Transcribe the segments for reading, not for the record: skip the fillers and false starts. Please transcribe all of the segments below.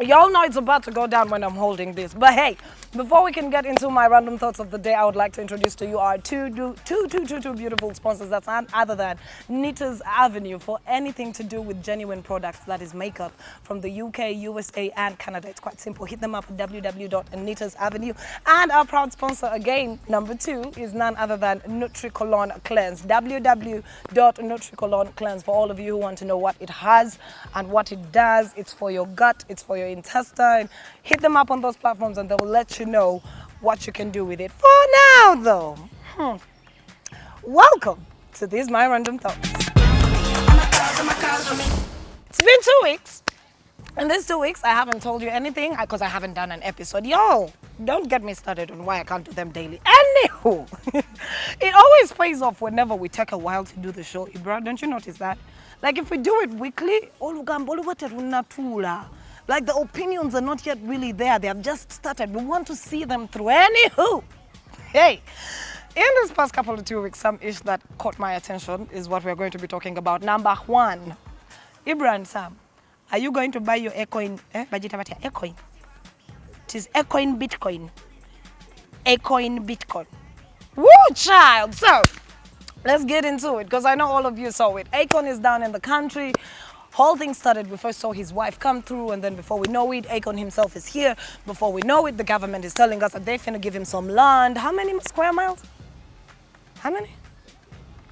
Y'all know it's about to go down when I'm holding this. But hey, before we can get into my random thoughts of the day, I would like to introduce to you our two beautiful sponsors. That's none other than Nita's Avenue for anything to do with genuine products, that is makeup from the UK, USA, and Canada. It's quite simple. Hit them up at www.nitasavenue. And our proud sponsor again, number 2, is none other than Nutri-Colon Cleanse. www.Nutri-Colon Cleanse for all of you who want to know what it has and what it does. It's for your gut, it's for your intestine. Hit them up on those platforms and they'll let you know what you can do with it. For now though, welcome to these my random thoughts. It's been 2 weeks. In these 2 weeks, I haven't told you anything because I haven't done an episode. Yo, don't get me started on why I can't do them daily. Anywho, it always pays off whenever we take a while to do the show, Ibra. Don't you notice that? Like if we do it weekly, like the opinions are not yet really there. They have just started. We want to see them through. Anywho, hey, in this past couple of 2 weeks, some ish that caught my attention is what we're going to be talking about. Number 1, Ibra and Sam, are you going to buy your Akon? Akon. It is Akon Bitcoin. Akon Bitcoin. Woo, child. So, let's get into it because I know all of you saw it. Akon is down in the country. Whole thing started, we first saw his wife come through, and then before we know it, Akon himself is here. Before we know it, the government is telling us that they're finna give him some land. How many square miles? How many?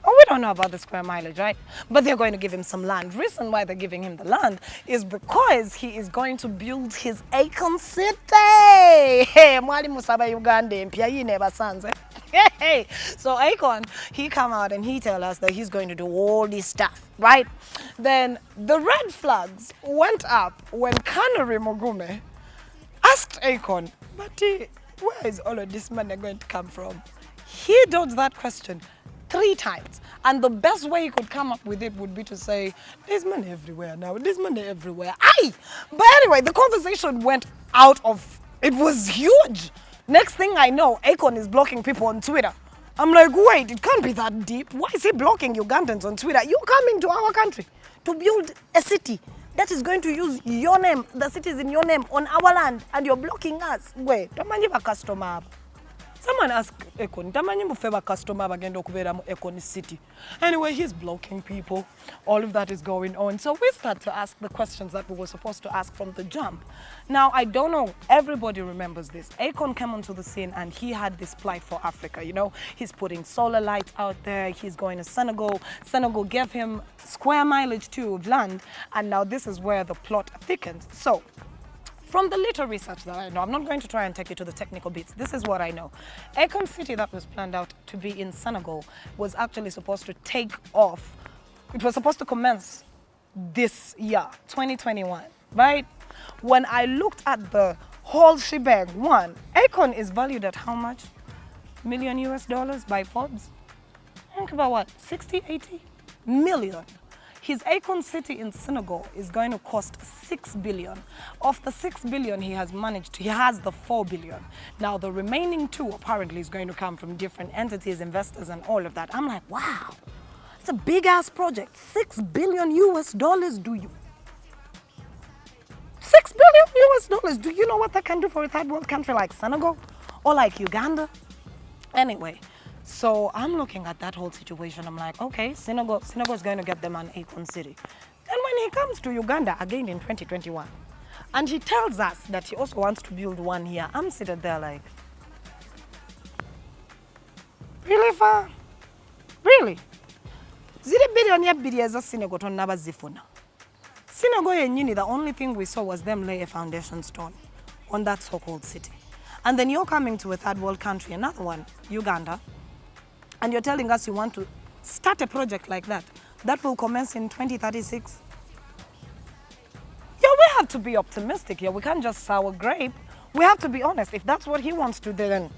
Oh, we don't know about the square mileage, right? But they're going to give him some land. Reason why they're giving him the land is because he is going to build his Akon city. Hey, mwali musaba Uganda, mpya yine basanze. Hey, so Akon, he come out and he tell us that he's going to do all this stuff, right? Then the red flags went up when Kanari Mugume asked Akon, but where is all of this money going to come from? He dodged that question 3 times. And the best way he could come up with it would be to say, there's money everywhere now, there's money everywhere. Aye! But anyway, the conversation went out of, it was huge. Next thing I know, Akon is blocking people on Twitter. I'm like, wait, it can't be that deep. Why is he blocking Ugandans on Twitter? You're coming to our country to build a city that is going to use your name, the city is in your name, on our land, and you're blocking us. Wait, don't mind a customer. Someone asked Akon, tamanyi mufeba customer bagenda okubera mu Akon city. Anyway, he's blocking people. All of that is going on. So we start to ask the questions that we were supposed to ask from the jump. Now, I don't know, everybody remembers this. Akon came onto the scene and he had this plight for Africa, you know. He's putting solar lights out there. He's going to Senegal. Senegal gave him square mileage too of land. And now this is where the plot thickens. So, from the little research that I know, I'm not going to try and take you to the technical bits. This is what I know. Akon City that was planned out to be in Senegal was actually supposed to take off. It was supposed to commence this year, 2021, right? When I looked at the whole shebang, Akon is valued at how much? Million US dollars by Forbes? Think about what, 60, 80 million. His Akon city in Senegal is going to cost 6 billion. Of the 6 billion he has the 4 billion. Now the remaining 2 apparently is going to come from different entities, investors and all of that. I'm like, wow, it's a big ass project. 6 billion US dollars, do you? 6 billion US dollars, do you know what that can do for a third world country like Senegal or like Uganda? Anyway. So I'm looking at that whole situation. I'm like, okay, Senegal's going to get them an Akon city. Then when he comes to Uganda again in 2021, and he tells us that he also wants to build one here, I'm sitting there like, really far? Really? Zile billion ya billion za Senegal to naba zifuna. Senegal yenyini, the only thing we saw was them lay a foundation stone on that so-called city. And then you're coming to a third world country, another one, Uganda, and you're telling us you want to start a project like that will commence in 2036. Yeah, we have to be optimistic here. We can't just sour grape. We have to be honest. If that's what he wants to do, then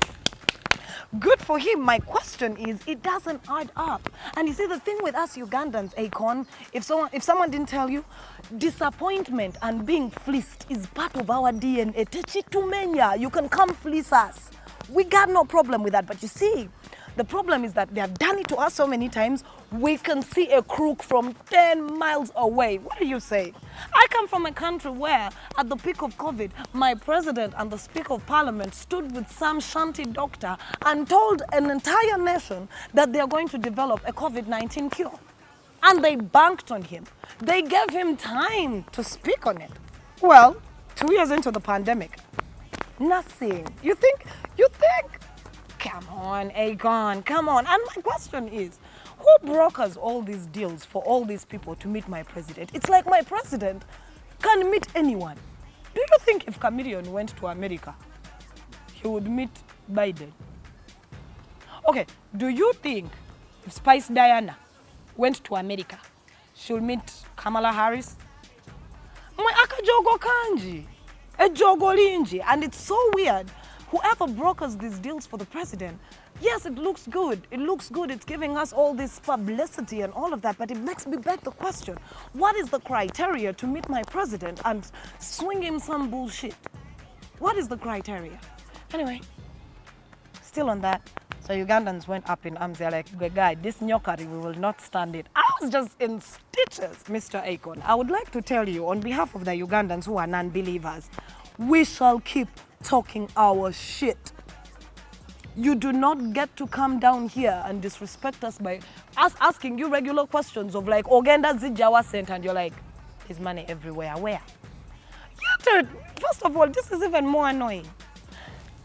good for him. My question is, it doesn't add up. And you see, the thing with us Ugandans, Akon, if someone didn't tell you, disappointment and being fleeced is part of our DNA. Techi tumenya, you can come fleece us. We got no problem with that. But you see, The problem is that they have done it to us so many times, we can see a crook from 10 miles away. What do you say? I come from a country where, at the peak of COVID, my president and the Speaker of Parliament stood with some shanty doctor and told an entire nation that they are going to develop a COVID-19 cure. And they banked on him. They gave him time to speak on it. Well, 2 years into the pandemic, nothing. You think? Come on, Akon, come on. And my question is, who brokers all these deals for all these people to meet my president? It's like my president can meet anyone. Do you think if Chameleon went to America, he would meet Biden? Okay, do you think if Spice Diana went to America, she'll meet Kamala Harris? Akajogo kanji, ejogo linji, and it's so weird. Whoever brokers these deals for the president, yes, it looks good. It looks good. It's giving us all this publicity and all of that, but it makes me beg the question: what is the criteria to meet my president and swing him some bullshit? What is the criteria? Anyway, still on that. So Ugandans went up in arms. They're like, guy, this nyokari, we will not stand it. I was just in stitches, Mr. Akon. I would like to tell you, on behalf of the Ugandans who are non-believers, we shall keep talking our shit. You do not get to come down here and disrespect us by us asking you regular questions of like, Uganda Zijawa sent, and you're like, there's money everywhere. Where? Yeah, dude, first of all, this is even more annoying.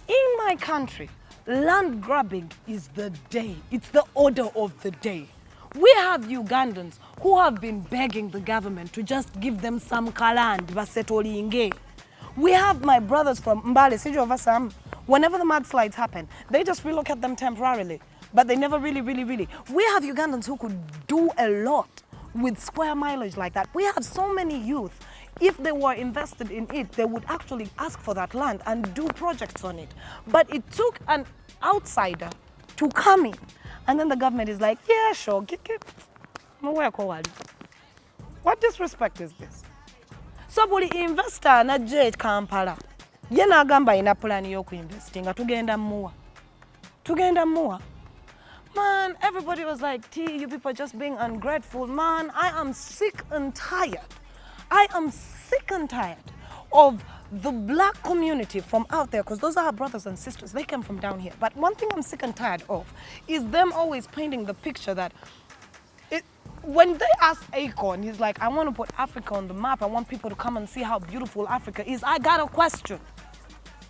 In my country, land grabbing is the day. It's the order of the day. We have Ugandans who have been begging the government to just give them some land, basetolinge. We have my brothers from Mbale, Sijovasam. Whenever the mudslides happen, they just relocate them temporarily, but they never really. We have Ugandans who could do a lot with square mileage like that. We have so many youth. If they were invested in it, they would actually ask for that land and do projects on it. But it took an outsider to come in, and then the government is like, yeah, sure, get. What disrespect is this? So buli investor na jet Kampala yena agamba ina plan yoku investing tugenda muwa. Man, everybody was like, T, you people are just being ungrateful. Man, I am sick and tired of the black community from out there, because those are our brothers and sisters. They came from down here. But one thing I'm sick and tired of is them always painting the picture that when they ask Akon, he's like, I want to put Africa on the map. I want people to come and see how beautiful Africa is. I got a question.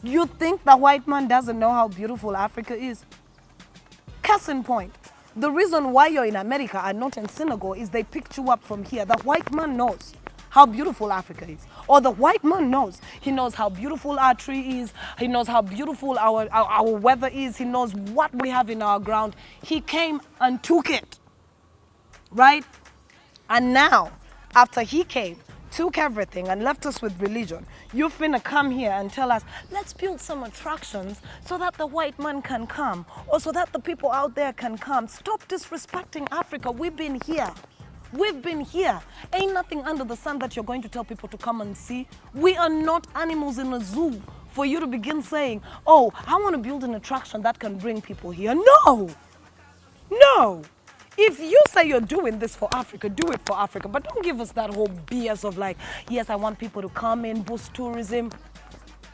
You think the white man doesn't know how beautiful Africa is? Case in point, the reason why you're in America and not in Senegal is they picked you up from here. The white man knows how beautiful Africa is. Or the white man knows. He knows how beautiful our tree is. He knows how beautiful our weather is. He knows what we have in our ground. He came and took it. Right? And now, after he came, took everything and left us with religion, you finna come here and tell us, let's build some attractions so that the white man can come, or so that the people out there can come. Stop disrespecting Africa. We've been here. Ain't nothing under the sun that you're going to tell people to come and see. We are not animals in a zoo for you to begin saying, oh, I want to build an attraction that can bring people here. No. If you say you're doing this for Africa, do it for Africa. But don't give us that whole BS of like, yes, I want people to come in, boost tourism.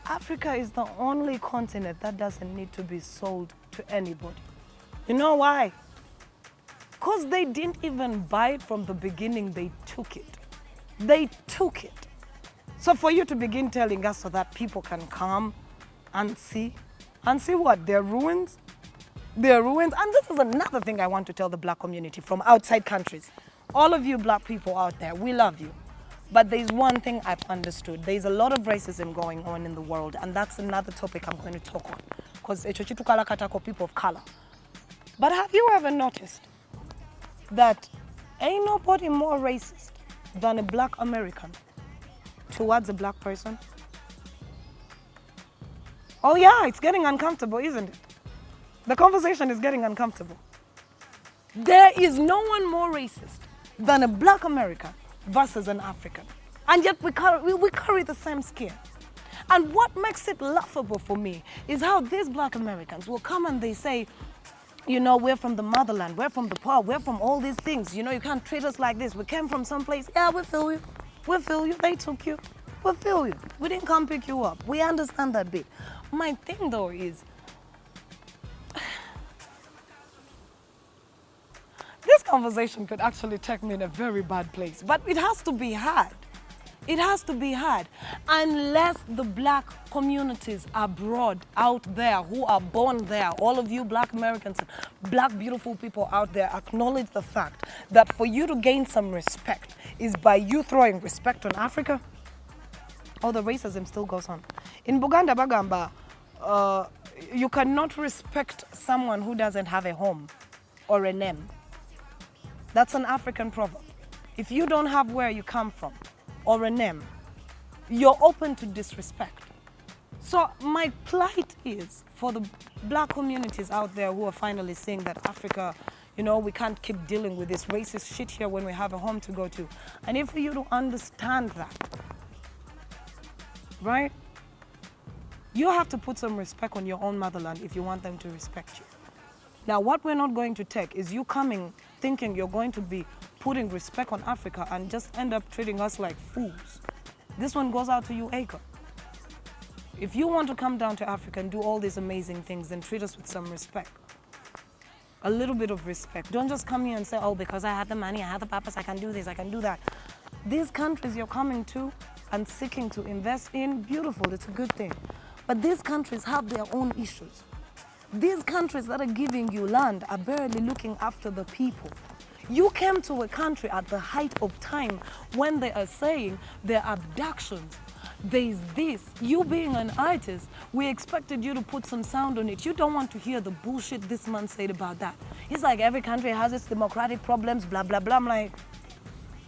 Africa is the only continent that doesn't need to be sold to anybody. You know why? Because they didn't even buy it from the beginning, they took it. So for you to begin telling us so that people can come and see what? Their ruins? And this is another thing I want to tell the black community from outside countries. All of you black people out there, we love you. But there's one thing I've understood. There's a lot of racism going on in the world, and that's another topic I'm going to talk on. Because people of color. But have you ever noticed that ain't nobody more racist than a black American towards a black person? Oh yeah, it's getting uncomfortable, isn't it? The conversation is getting uncomfortable. There is no one more racist than a black American versus an African. And yet we carry the same skin. And what makes it laughable for me is how these black Americans will come and they say, You know, we're from the motherland, we're from the poor, we're from all these things. You know, you can't treat us like this. We came from someplace. Yeah, we feel you. We feel you. They took you. We feel you. We didn't come pick you up. We understand that bit. My thing though is, this conversation could actually take me in a very bad place, but it has to be had. It has to be had. Unless the black communities abroad out there who are born there, all of you black Americans, black beautiful people out there, acknowledge the fact that for you to gain some respect is by you throwing respect on Africa, oh, the racism still goes on. In Buganda Bagamba, you cannot respect someone who doesn't have a home or a name. That's an African proverb. If you don't have where you come from or a name, you're open to disrespect. So my plight is for the black communities out there who are finally seeing that Africa, you know, we can't keep dealing with this racist shit here when we have a home to go to. And if you don't understand that, right, you have to put some respect on your own motherland if you want them to respect you. Now, what we're not going to take is you coming thinking you're going to be putting respect on Africa and just end up treating us like fools. This one goes out to you, Akon. If you want to come down to Africa and do all these amazing things, then treat us with some respect. A little bit of respect. Don't just come here and say, oh, because I have the money, I have the purpose, I can do this, I can do that. These countries you're coming to and seeking to invest in, beautiful, it's a good thing. But these countries have their own issues. These countries that are giving you land are barely looking after the people. You came to a country at the height of time when they are saying there are abductions, there's this. You being an artist, we expected you to put some sound on it. You don't want to hear the bullshit this man said about that. It's like every country has its democratic problems, blah, blah, blah. I'm like,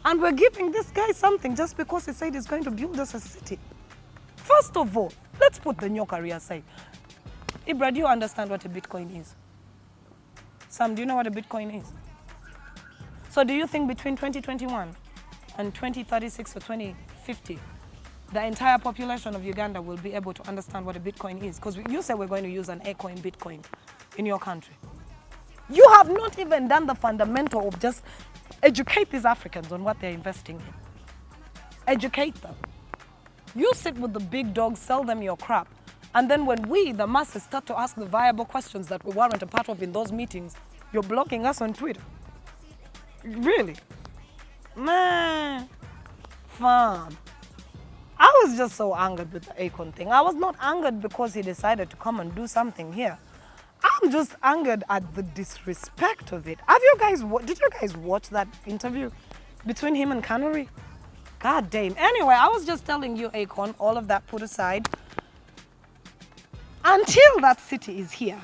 and we're giving this guy something just because he said he's going to build us a city. First of all, let's put the nyokaria aside. Ibra, do you understand what a Bitcoin is? Sam, do you know what a Bitcoin is? So do you think between 2021 and 2036 or 2050, the entire population of Uganda will be able to understand what a Bitcoin is? Because you said we're going to use an Akon Bitcoin in your country. You have not even done the fundamental of just educate these Africans on what they're investing in. Educate them. You sit with the big dogs, sell them your crap. And then when we, the masses, start to ask the viable questions that we weren't a part of in those meetings, you're blocking us on Twitter. Really? Man, fam. I was just so angered with the Akon thing. I was not angered because he decided to come and do something here. I'm just angered at the disrespect of it. Did you guys watch that interview between him and Canary? God damn. Anyway, I was just telling you, Akon, all of that put aside. Until that city is here,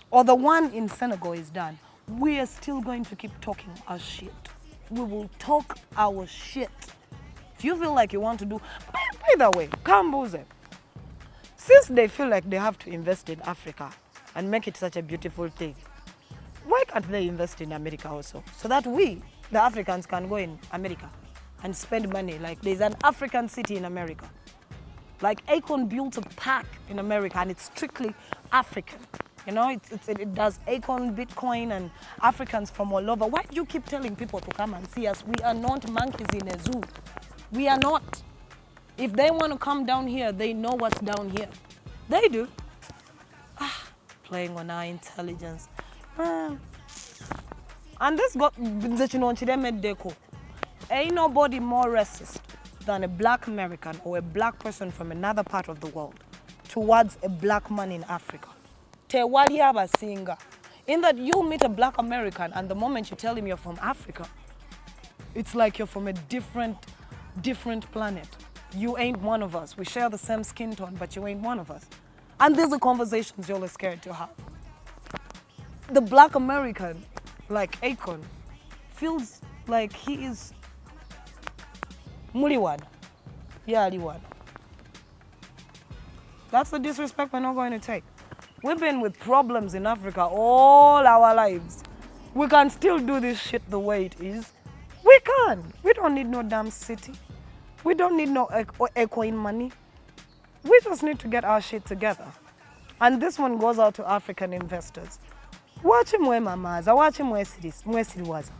or the one in Senegal is done, we are still going to keep talking our shit. We will talk our shit. If you feel like you want to do, by the way, Kambuze, since they feel like they have to invest in Africa and make it such a beautiful thing, why can't they invest in America also? So that we, the Africans, can go in America and spend money. Like there's an African city in America. Like Akon built a park in America and it's strictly African. You know, it does Akon, Bitcoin, and Africans from all over. Why do you keep telling people to come and see us? We are not monkeys in a zoo. We are not. If they want to come down here, they know what's down here. They do. Playing on our intelligence. And this got ain't nobody more racist than a black American or a black person from another part of the world towards a black man in Africa. In that you meet a black American and the moment you tell him you're from Africa, it's like you're from a different planet. You ain't one of us. We share the same skin tone, but you ain't one of us. And these are conversations you're scared to have. The black American, like Akon, feels like he is Muliwad. Yeah, Liwad. That's the disrespect we're not going to take. We've been with problems in Africa all our lives. We can still do this shit the way it is. We can. We don't need no damn city. We don't need no Akon money. We just need to get our shit together. And this one goes out to African investors. Watch him wear mamaza, watch him wear siriwaza.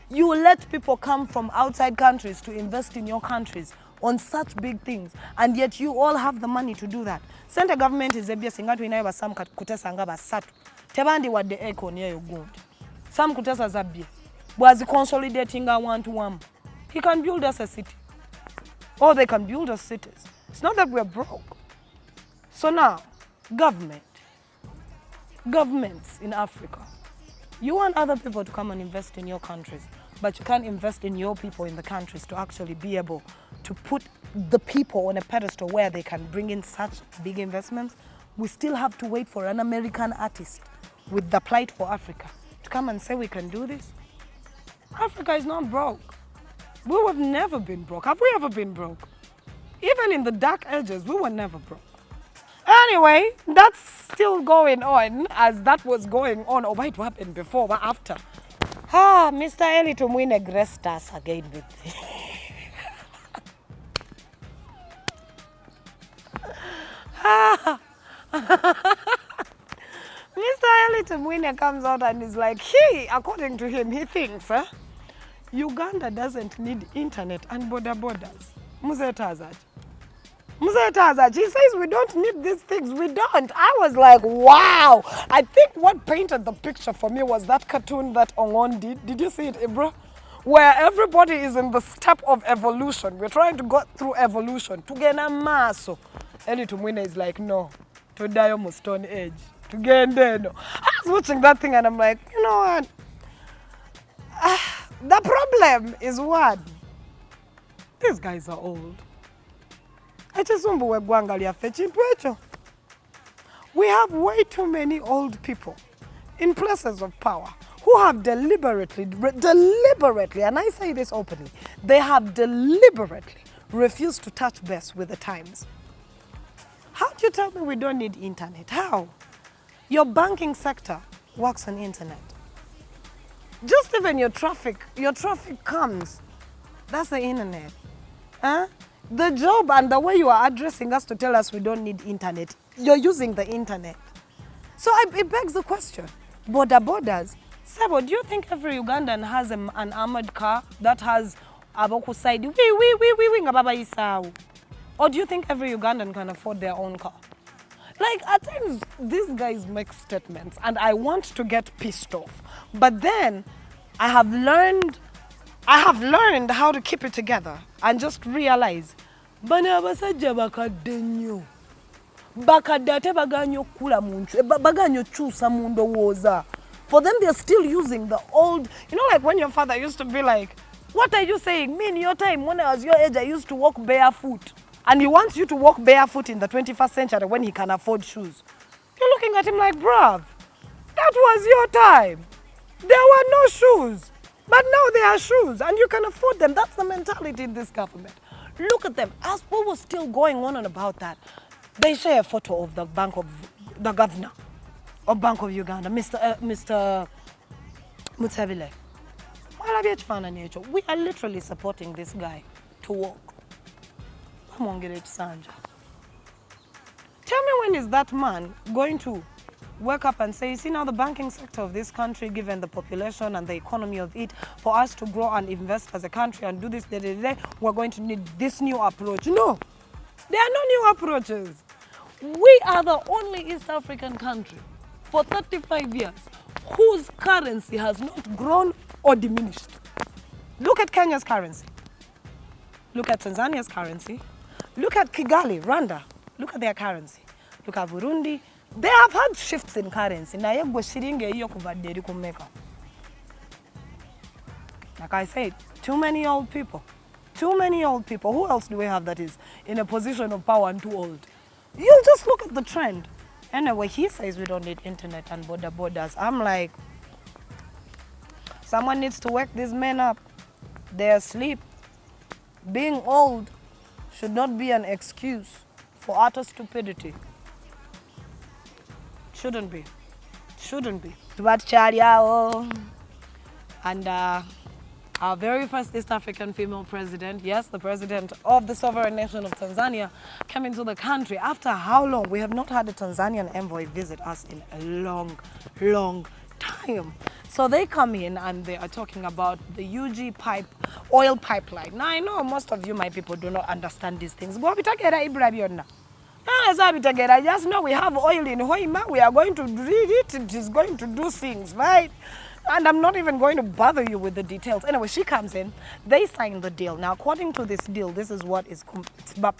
You let people come from outside countries to invest in your countries on such big things, and yet you all have the money to do that. Center government is ebya singatu inayo some kutesa nga basatu. Tebandi wadde Akon ye Uganda. Some kutesa zabye. Was consolidating a one-to-one. He can build us a city. Or they can build us cities. It's not that we're broke. So now, governments in Africa, you want other people to come and invest in your countries, but you can't invest in your people in the countries to actually be able to put the people on a pedestal where they can bring in such big investments. We still have to wait for an American artist with the plight for Africa to come and say we can do this. Africa is not broke. We have never been broke. Have we ever been broke? Even in the dark ages, we were never broke. Anyway, that's still going on as that was going on. Or it happened before, but after. Mr. Eli Tumwine graced us again with Mr. Eli Tumwine comes out and is like, according to him, he thinks, Uganda doesn't need internet and borders. Muzetazaji. He says we don't need these things. We don't. I was like, wow. I think what painted the picture for me was that cartoon that Ongon did. Did you see it, bro? Where everybody is in the step of evolution. We're trying to go through evolution. To get a maso. Eli Tumwine is like, no. To die almost stone age. To get there, no. I was watching that thing and I'm like, you know what? The problem is what? These guys are old. We have way too many old people in places of power who have deliberately, and I say this openly, they have deliberately refused to touch base with the times. How do you tell me we don't need internet? How? Your banking sector works on internet. Just even your traffic comes. That's the internet. The job and the way you are addressing us to tell us we don't need internet, you're using the internet. So it begs the question, borders. Sebo, do you think every Ugandan has an armored car that has aboku side? Or do you think every Ugandan can afford their own car? Like, at times, these guys make statements and I want to get pissed off. But then, I have learned how to keep it together and just realize, bana basajja bakaddenyo. Bakadate baganyo kula muntu. Baganyo chusa mundowoza. For them, they're still using the old, you know, like when your father used to be like, what are you saying? Me, in your time, when I was your age, I used to walk barefoot. And he wants you to walk barefoot in the 21st century when he can afford shoes. You're looking at him like, bruv, that was your time. There were no shoes. But now there are shoes and you can afford them. That's the mentality in this government. Look at them. As what was still going on and about that, they share a photo of the governor of Bank of Uganda, Mr. Mutsevile. We are literally supporting this guy to walk. Tell me, when is that man going to wake up and say, you see now the banking sector of this country, given the population and the economy of it, for us to grow and invest as a country and do this, we're going to need this new approach. No, there are no new approaches. We are the only East African country for 35 years whose currency has not grown or diminished. Look at Kenya's currency. Look at Tanzania's currency. Look at Kigali, Rwanda. Look at their currency. Look at Burundi. They have had shifts in currency. Like I said, too many old people. Too many old people. Who else do we have that is in a position of power and too old? You just look at the trend. Anyway, he says we don't need internet and borders. I'm like, someone needs to wake these men up. They're asleep. Being old should not be an excuse for utter stupidity. Shouldn't be. Shouldn't be. And our very first East African female president, yes, the president of the sovereign nation of Tanzania, came into the country. After how long? We have not had a Tanzanian envoy visit us in a long, long time. So they come in and they are talking about the oil pipeline. Now I know most of you, my people, do not understand these things. Just know we have oil in Hoima. We are going to drill it. It is going to do things, right? And I'm not even going to bother you with the details. Anyway, she comes in. They sign the deal. Now, according to this deal, this is what is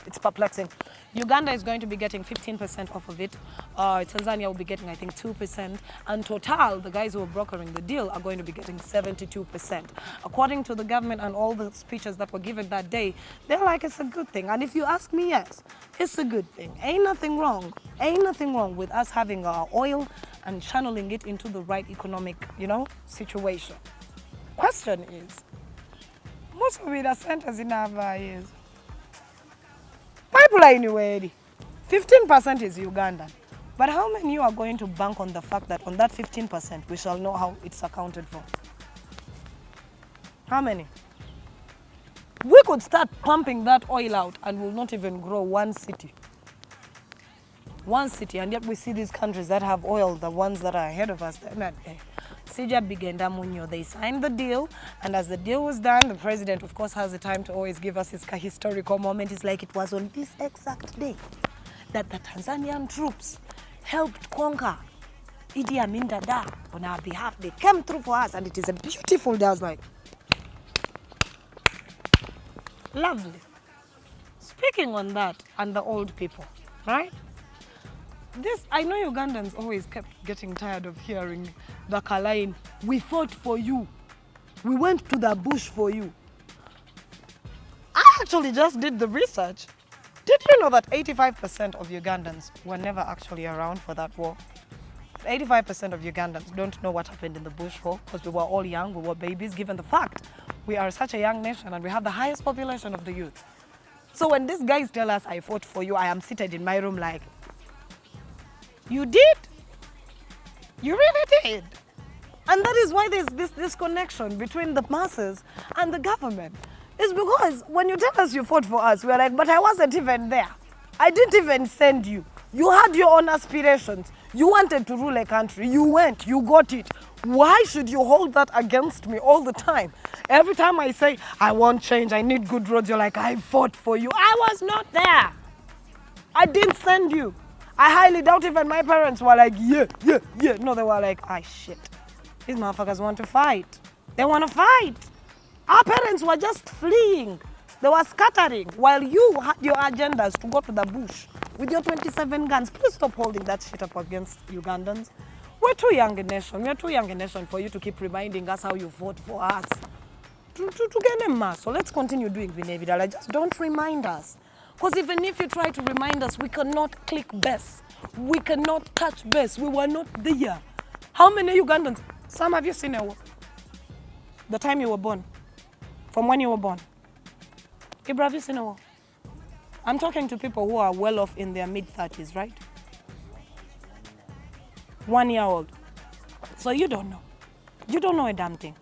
it's perplexing. Uganda is going to be getting 15% off of it. Tanzania will be getting, I think, 2%. And Total, the guys who are brokering the deal, are going to be getting 72%. According to the government and all the speeches that were given that day, they're like, it's a good thing. And if you ask me, yes, it's a good thing. Ain't nothing wrong. Ain't nothing wrong with us having our oil and channeling it into the right economic, situation. Question is, most of it are centers in our years. Pipeline already. 15% is Ugandan. But how many you are going to bank on the fact that on that 15%, we shall know how it's accounted for? How many? We could start pumping that oil out and will not even grow one city. One city, and yet we see these countries that have oil, the ones that are ahead of us, they're not there. They signed the deal, and as the deal was done, the president, of course, has the time to always give us his historical moment. It's like it was on this exact day that the Tanzanian troops helped conquer Idi Amin Dada on our behalf. They came through for us, and it is a beautiful day. I was like, lovely. Speaking on that and the old people, right? I know Ugandans always kept getting tired of hearing the line, we fought for you. We went to the bush for you. I actually just did the research. Did you know that 85% of Ugandans were never actually around for that war? 85% of Ugandans don't know what happened in the bush war because we were all young, we were babies, given the fact we are such a young nation and we have the highest population of the youth. So when these guys tell us, I fought for you, I am seated in my room like, you did? You really did? And that is why there's this disconnection between the masses and the government. It's because when you tell us you fought for us, we're like, but I wasn't even there. I didn't even send you. You had your own aspirations. You wanted to rule a country. You went, you got it. Why should you hold that against me all the time? Every time I say, I want change, I need good roads, you're like, I fought for you. I was not there. I didn't send you. I highly doubt even my parents were like, yeah. No, they were like, shit. These motherfuckers want to fight. They want to fight. Our parents were just fleeing. They were scattering while you had your agendas to go to the bush with your 27 guns. Please stop holding that shit up against Ugandans. We're too young a nation. We're too young a nation for you to keep reminding us how you fought for us. To get a mass. So let's continue doing Vinevidala. Just don't remind us. Because even if you try to remind us, we cannot click base. We cannot touch base. We were not there. How many Ugandans? Some have you seen a war? The time you were born. From when you were born. Ibra, have you seen a war? I'm talking to people who are well off in their mid-30s, right? 1 year old. So you don't know. You don't know a damn thing.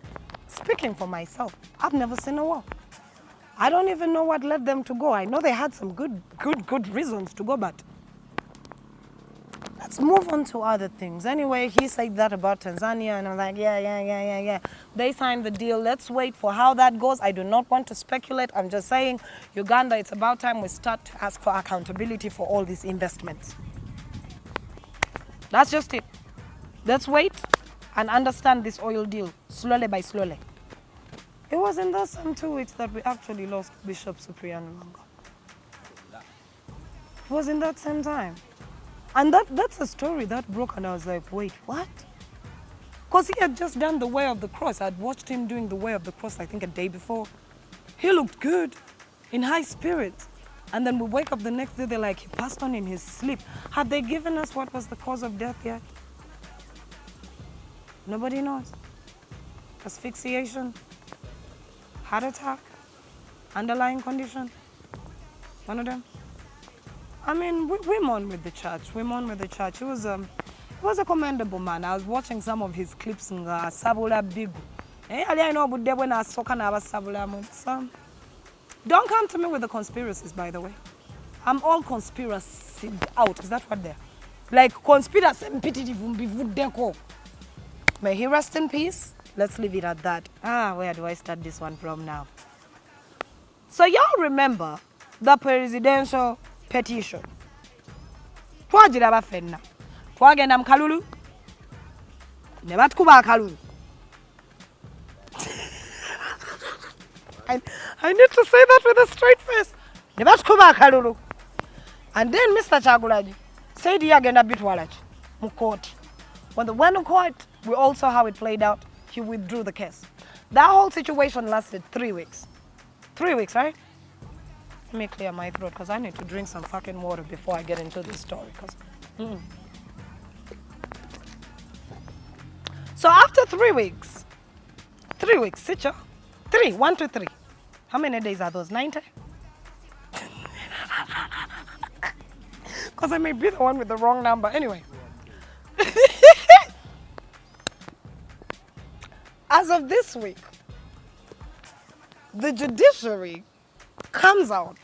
Speaking for myself, I've never seen a war. I don't even know what led them to go. I know they had some good reasons to go, but let's move on to other things. Anyway, he said that about Tanzania, and I'm like, yeah. They signed the deal. Let's wait for how that goes. I do not want to speculate. I'm just saying, Uganda, it's about time we start to ask for accountability for all these investments. That's just it. Let's wait and understand this oil deal, slowly by slowly. It was in those same 2 weeks that we actually lost Bishop Cyprian Lwanga. It was in that same time. And that's a story that broke, and I was like, wait, what? Because he had just done the way of the cross. I'd watched him doing the way of the cross, I think, a day before. He looked good, in high spirits. And then we wake up the next day, they're like, he passed on in his sleep. Have they given us what was the cause of death yet? Nobody knows. Asphyxiation, heart attack, underlying condition, one of them. I mean, we mourn with the church. We mourn with the church. He was a commendable man. I was watching some of his clips in Sabula Bigu. So, don't come to me with the conspiracies, by the way. I'm all conspiracy out. Is that what they're? Like conspiracy. May he rest in peace. Let's leave it at that. Where do I start this one from now? So y'all remember the presidential petition. Twagira bafenna. Twagenda mu kalulu. Ne batukuba akalulu. I need to say that with a straight face. Ne batukuba akalulu. And then Mr. Kyagulanyi said he agenda bitwala ki mu court. When they went to court, we all saw how it played out. He withdrew the case. That whole situation lasted 3 weeks. 3 weeks, right? Let me clear my throat because I need to drink some fucking water before I get into this story. So after 3 weeks, 3 weeks, sit ya. 3, 1 to 3. How many days are those? 90? Because I may be the one with the wrong number. Anyway. As of this week, the judiciary comes out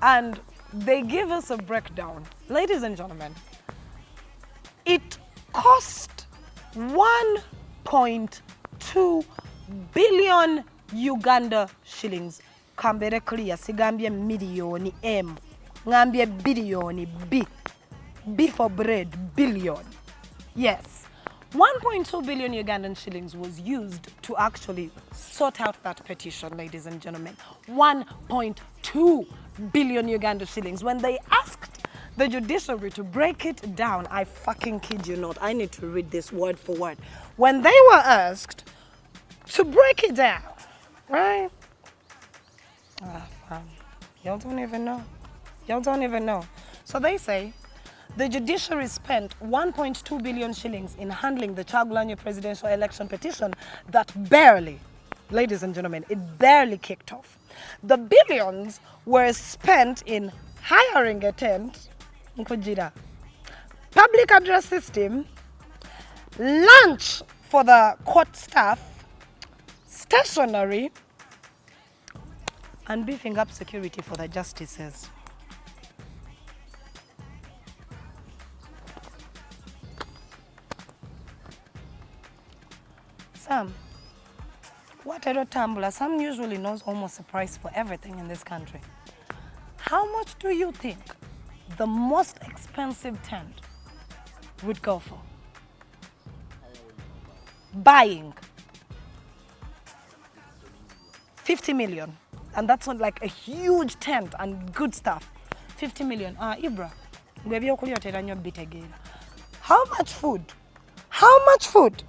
and they give us a breakdown. Ladies and gentlemen, it cost 1.2 billion Uganda shillings. Kambere clear, sigambye million M. Ngambye billion B. B for bread, billion. Yes. 1.2 billion Ugandan shillings was used to actually sort out that petition, ladies and gentlemen. 1.2 billion Ugandan shillings. When they asked the judiciary to break it down, I fucking kid you not, I need to read this word for word. When they were asked to break it down, right? Y'all don't even know. Y'all don't even know. So they say, the judiciary spent 1.2 billion shillings in handling the Kyagulanyi presidential election petition that barely, ladies and gentlemen, it barely kicked off. The billions were spent in hiring a tent, public address system, lunch for the court staff, stationery, and beefing up security for the justices. What I don't tambula, Sam usually knows almost the price for everything in this country. How much do you think the most expensive tent would go for? Buying 50 million. And that's not like a huge tent and good stuff. 50 million. Ibra, how much food? How much food?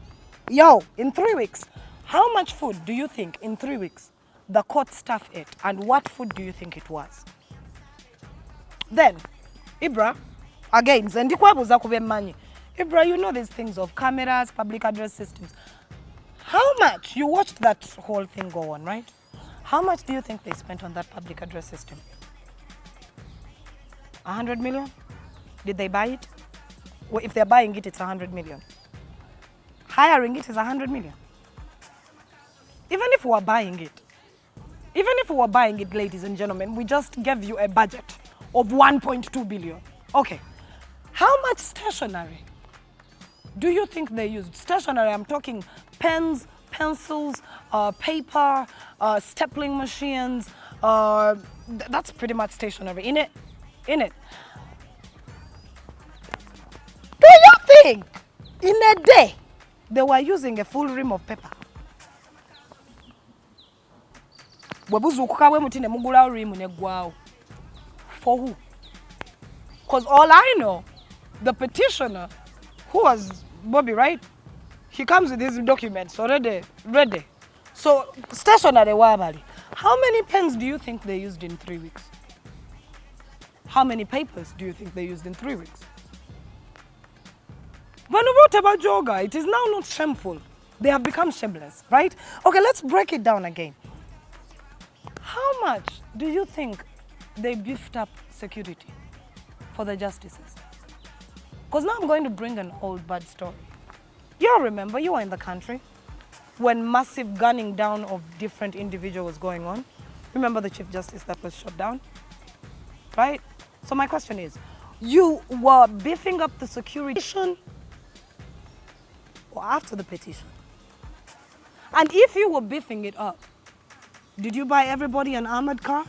Yo, in 3 weeks, how much food do you think in 3 weeks the court staff ate? And what food do you think it was? Then, Ibra, again, Ibra, you know these things of cameras, public address systems. How much? You watched that whole thing go on, right? How much do you think they spent on that public address system? 100 million? Did they buy it? Well, if they're buying it, it's 100 million. Hiring it is 100 million. Even if we were buying it, ladies and gentlemen, we just gave you a budget of 1.2 billion. Okay. How much stationery do you think they used? Stationery, I'm talking pens, pencils, paper, stapling machines. That's pretty much stationery. In it. Do you think in a day they were using a full ream of paper? For who? Because all I know, the petitioner, who was Bobby, right? He comes with his documents already ready. So, stationary wabali. How many pens do you think they used in 3 weeks? How many papers do you think they used in 3 weeks? But what about yoga? It is now not shameful. They have become shameless, right? Okay, let's break it down again. How much do you think they beefed up security for the justices? Because now I'm going to bring an old bad story. You all remember, you were in the country when massive gunning down of different individuals was going on. Remember the Chief Justice that was shot down? Right? So my question is, you were beefing up the security or after the petition? And if you were beefing it up, did you buy everybody an armored car?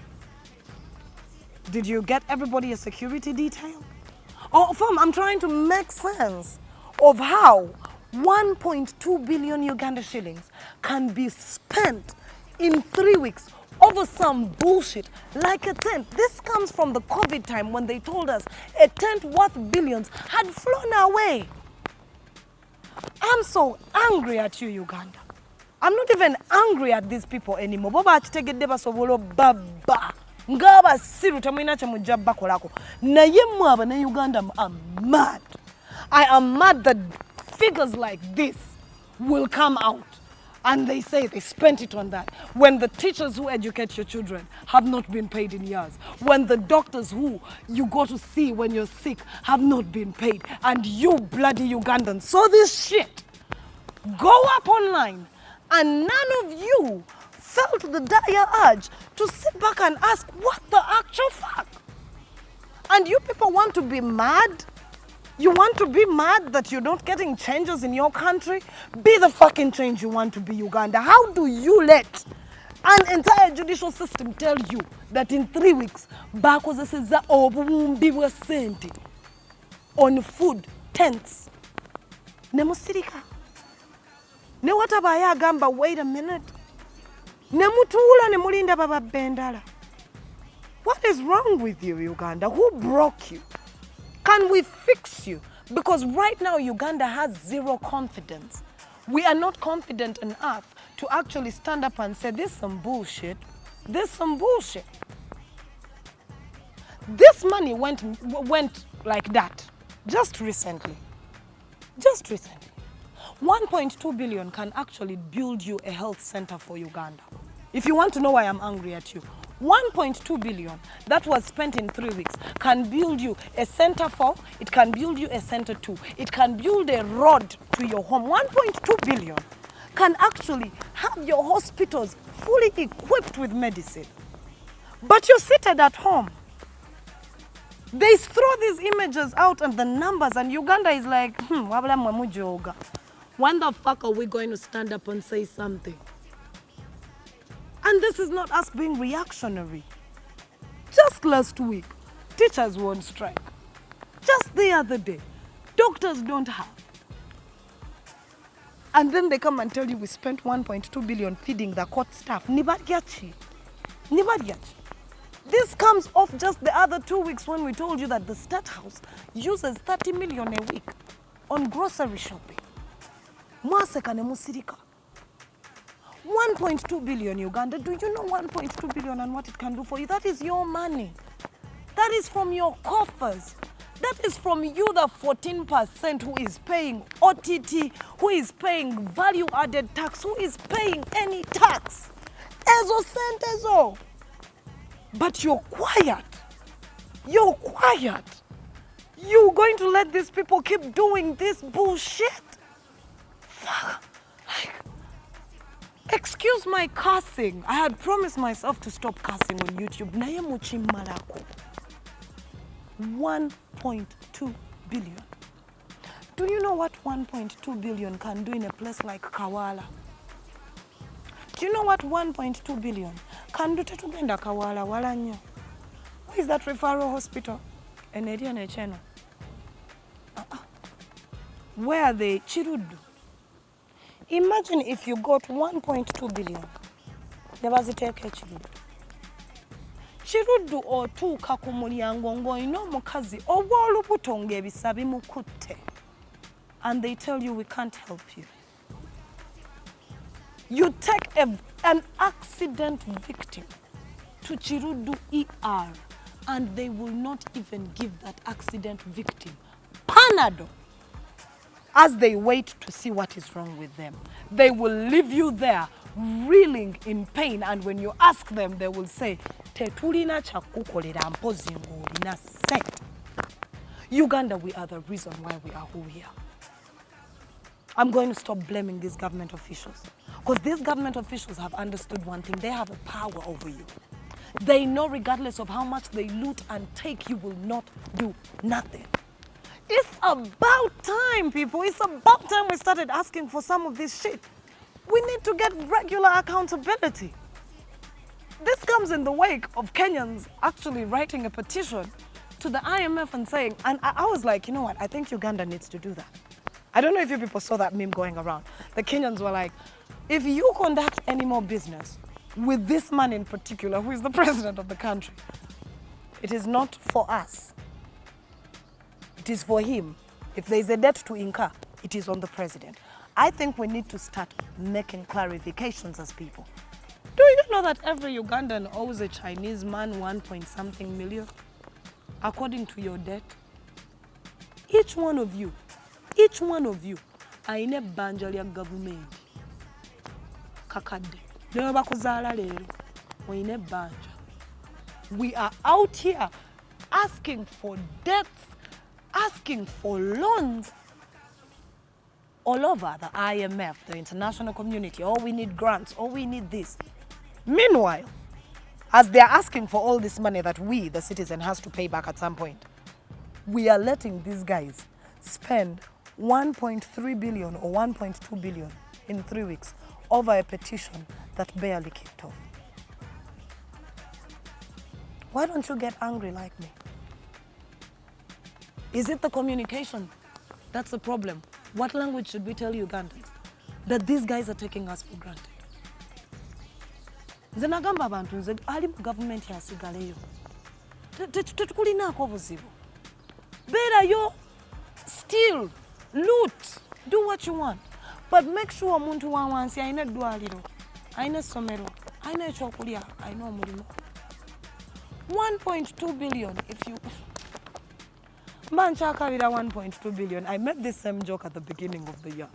Did you get everybody a security detail? Oh, fam, I'm trying to make sense of how 1.2 billion Uganda shillings can be spent in 3 weeks over some bullshit like a tent. This comes from the COVID time when they told us a tent worth billions had flown away. I'm so angry at you, Uganda. I'm not even angry at these people anymore. Boba achitegedde basobolo baba. Ngaba siru tamina cha mujabba kolako. Naye mwaba na Uganda I'm mad. I am mad that figures like this will come out and they say they spent it on that. When the teachers who educate your children have not been paid in years. When the doctors who you go to see when you're sick have not been paid. And you bloody Ugandans saw this shit go up online and none of you felt the dire urge to sit back and ask what the actual fuck. And you people want to be mad? You want to be mad that you're not getting changes in your country? Be the fucking change you want to be, Uganda. How do you let an entire judicial system tell you that in 3 weeks, bakozeseza obumbi bwa sente on food, tents, nemusirika? Ne watabaye agamba, wait a minute. Nemutuula nemulinda baba bendala. What is wrong with you, Uganda? Who broke you? Can we fix you? Because right now Uganda has zero confidence. We are not confident enough to actually stand up and say, this is some bullshit. This is some bullshit. This money went like that just recently. Just recently. 1.2 billion can actually build you a health center for Uganda. If you want to know why I'm angry at you, 1.2 billion that was spent in 3 weeks can build you a center for, it can build you a center 2, it can build a road to your home. 1.2 billion can actually have your hospitals fully equipped with medicine. But you're seated at home. They throw these images out and the numbers and Uganda is like, wabula mwamujoga. When the fuck are we going to stand up and say something? And this is not us being reactionary. Just last week, teachers were on strike. Just the other day, doctors don't have. And then they come and tell you we spent 1.2 billion feeding the court staff. Nibadiachi. Nibadiachi. This comes off just the other 2 weeks when we told you that the State House uses 30 million a week on grocery shopping. Mwaseka ne musirika. 1.2 billion Uganda. Do you know 1.2 billion and what it can do for you? That is your money. That is from your coffers. That is from you, the 14% who is paying OTT, who is paying value-added tax, who is paying any tax. Ezo sent ezo. But you're quiet. You're quiet. You're going to let these people keep doing this bullshit? Like, excuse my cursing. I had promised myself to stop cursing on YouTube. Naye muchimmalako. 1.2 billion. Do you know what 1.2 billion can do in a place like Kawala? Do you know what 1.2 billion can do? Tetugenda Kawala wala nnyo. Where is that referral hospital? Eneria necheno. Where are they? Chirudu. Imagine if you got 1.2 billion. Nebaziteeka Chirudu. Chirudu otuuka ku mulyango ng'olina omukazi obw'olubuto ng'ebisa bimukutte. And they tell you we can't help you. You take an accident victim to Chirudu ER and they will not even give that accident victim Panadol as they wait to see what is wrong with them. They will leave you there reeling in pain, and when you ask them, they will say, Tetulina chakukolera mpozi ng'olina sent. Uganda, we are the reason why we are who we are. I'm going to stop blaming these government officials. Because these government officials have understood one thing. They have a power over you. They know regardless of how much they loot and take, you will not do nothing. It's about time, people. It's about time we started asking for some of this shit. We need to get regular accountability. This comes in the wake of Kenyans actually writing a petition to the IMF and saying, and I was like, you know what, I think Uganda needs to do that. I don't know if you people saw that meme going around. The Kenyans were like, if you conduct any more business with this man in particular, who is the president of the country, it is not for us. It is for him. If there is a debt to incur, it is on the president. I think we need to start making clarifications as people. Do you know that every Ugandan owes a Chinese man 1-point-something million? According to your debt? Each one of you, aine banja lya government. Kakadde. Lero bakuzaala lero. Oine banja. We are out here asking for debts, asking for loans all over the IMF, the international community. Oh, we need grants. Oh, we need this. Meanwhile, as they're asking for all this money that we, the citizen, has to pay back at some point, we are letting these guys spend 1.3 billion or 1.2 billion in 3 weeks over a petition that barely kicked off. Why don't you get angry like me? Is it the communication that's the problem? What language should we tell Ugandans? That these guys are taking us for granted. Nze nagamba abantu nze ali mu government yasigaleyo. Tetukulinaako buzibu. Beerayo, steal, loot, do what you want. But make sure omuntu wa wansi alina eddwaliro, alina essomero, alina ekyokulya, alina omulimu. 1.2 billion if you... Manchakabira 1.2 billion. I made this same joke at the beginning of the year.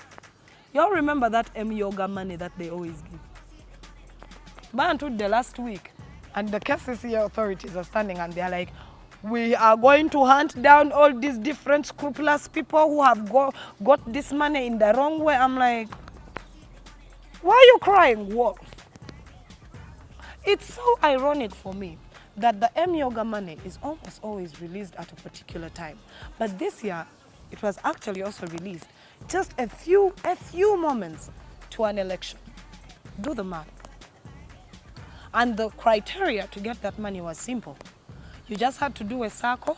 Y'all remember that yoga money that they always give? Bantu the last week, and the KCCA authorities are standing and they're like, we are going to hunt down all these different scrupulous people who have got this money in the wrong way. I'm like, why are you crying? What? It's so ironic for me that the yoga money is almost always released at a particular time. But this year, it was actually also released just a few moments to an election. Do the math. And the criteria to get that money was simple. You just had to do a circle,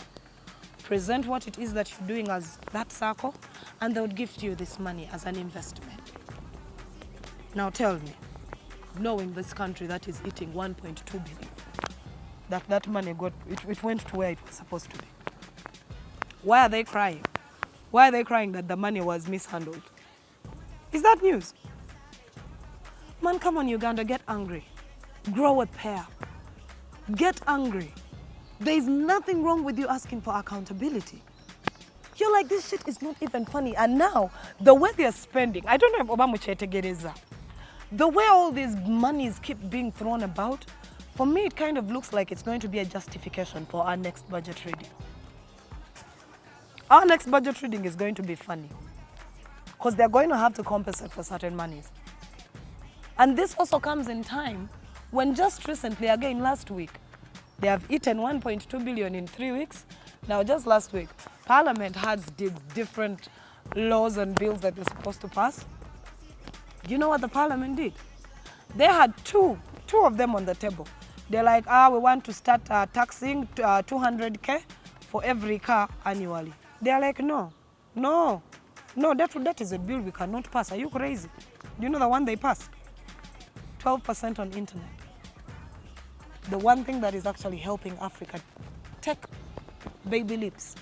present what it is that you're doing as that circle, and they would gift you this money as an investment. Now tell me, knowing this country that is eating 1.2 billion, that money it went to where it was supposed to be. Why are they crying? Why are they crying that the money was mishandled? Is that news? Man, come on, Uganda, get angry. Grow a pair. Get angry. There is nothing wrong with you asking for accountability. You're like, this shit is not even funny. And now, the way they're spending, I don't know if Obama Chetegereza, the way all these monies keep being thrown about, for me, it kind of looks like it's going to be a justification for our next budget reading. Our next budget reading is going to be funny because they're going to have to compensate for certain monies. And this also comes in time when just recently, again last week, they have eaten 1.2 billion in 3 weeks. Now, just last week, Parliament had different laws and bills that they're supposed to pass. Do you know what the Parliament did? They had two of them on the table. They're like, we want to start taxing 200K for every car annually. They're like, no, that is a bill we cannot pass. Are you crazy? Do you know the one they passed? 12% on internet. The one thing that is actually helping Africa take baby leaps.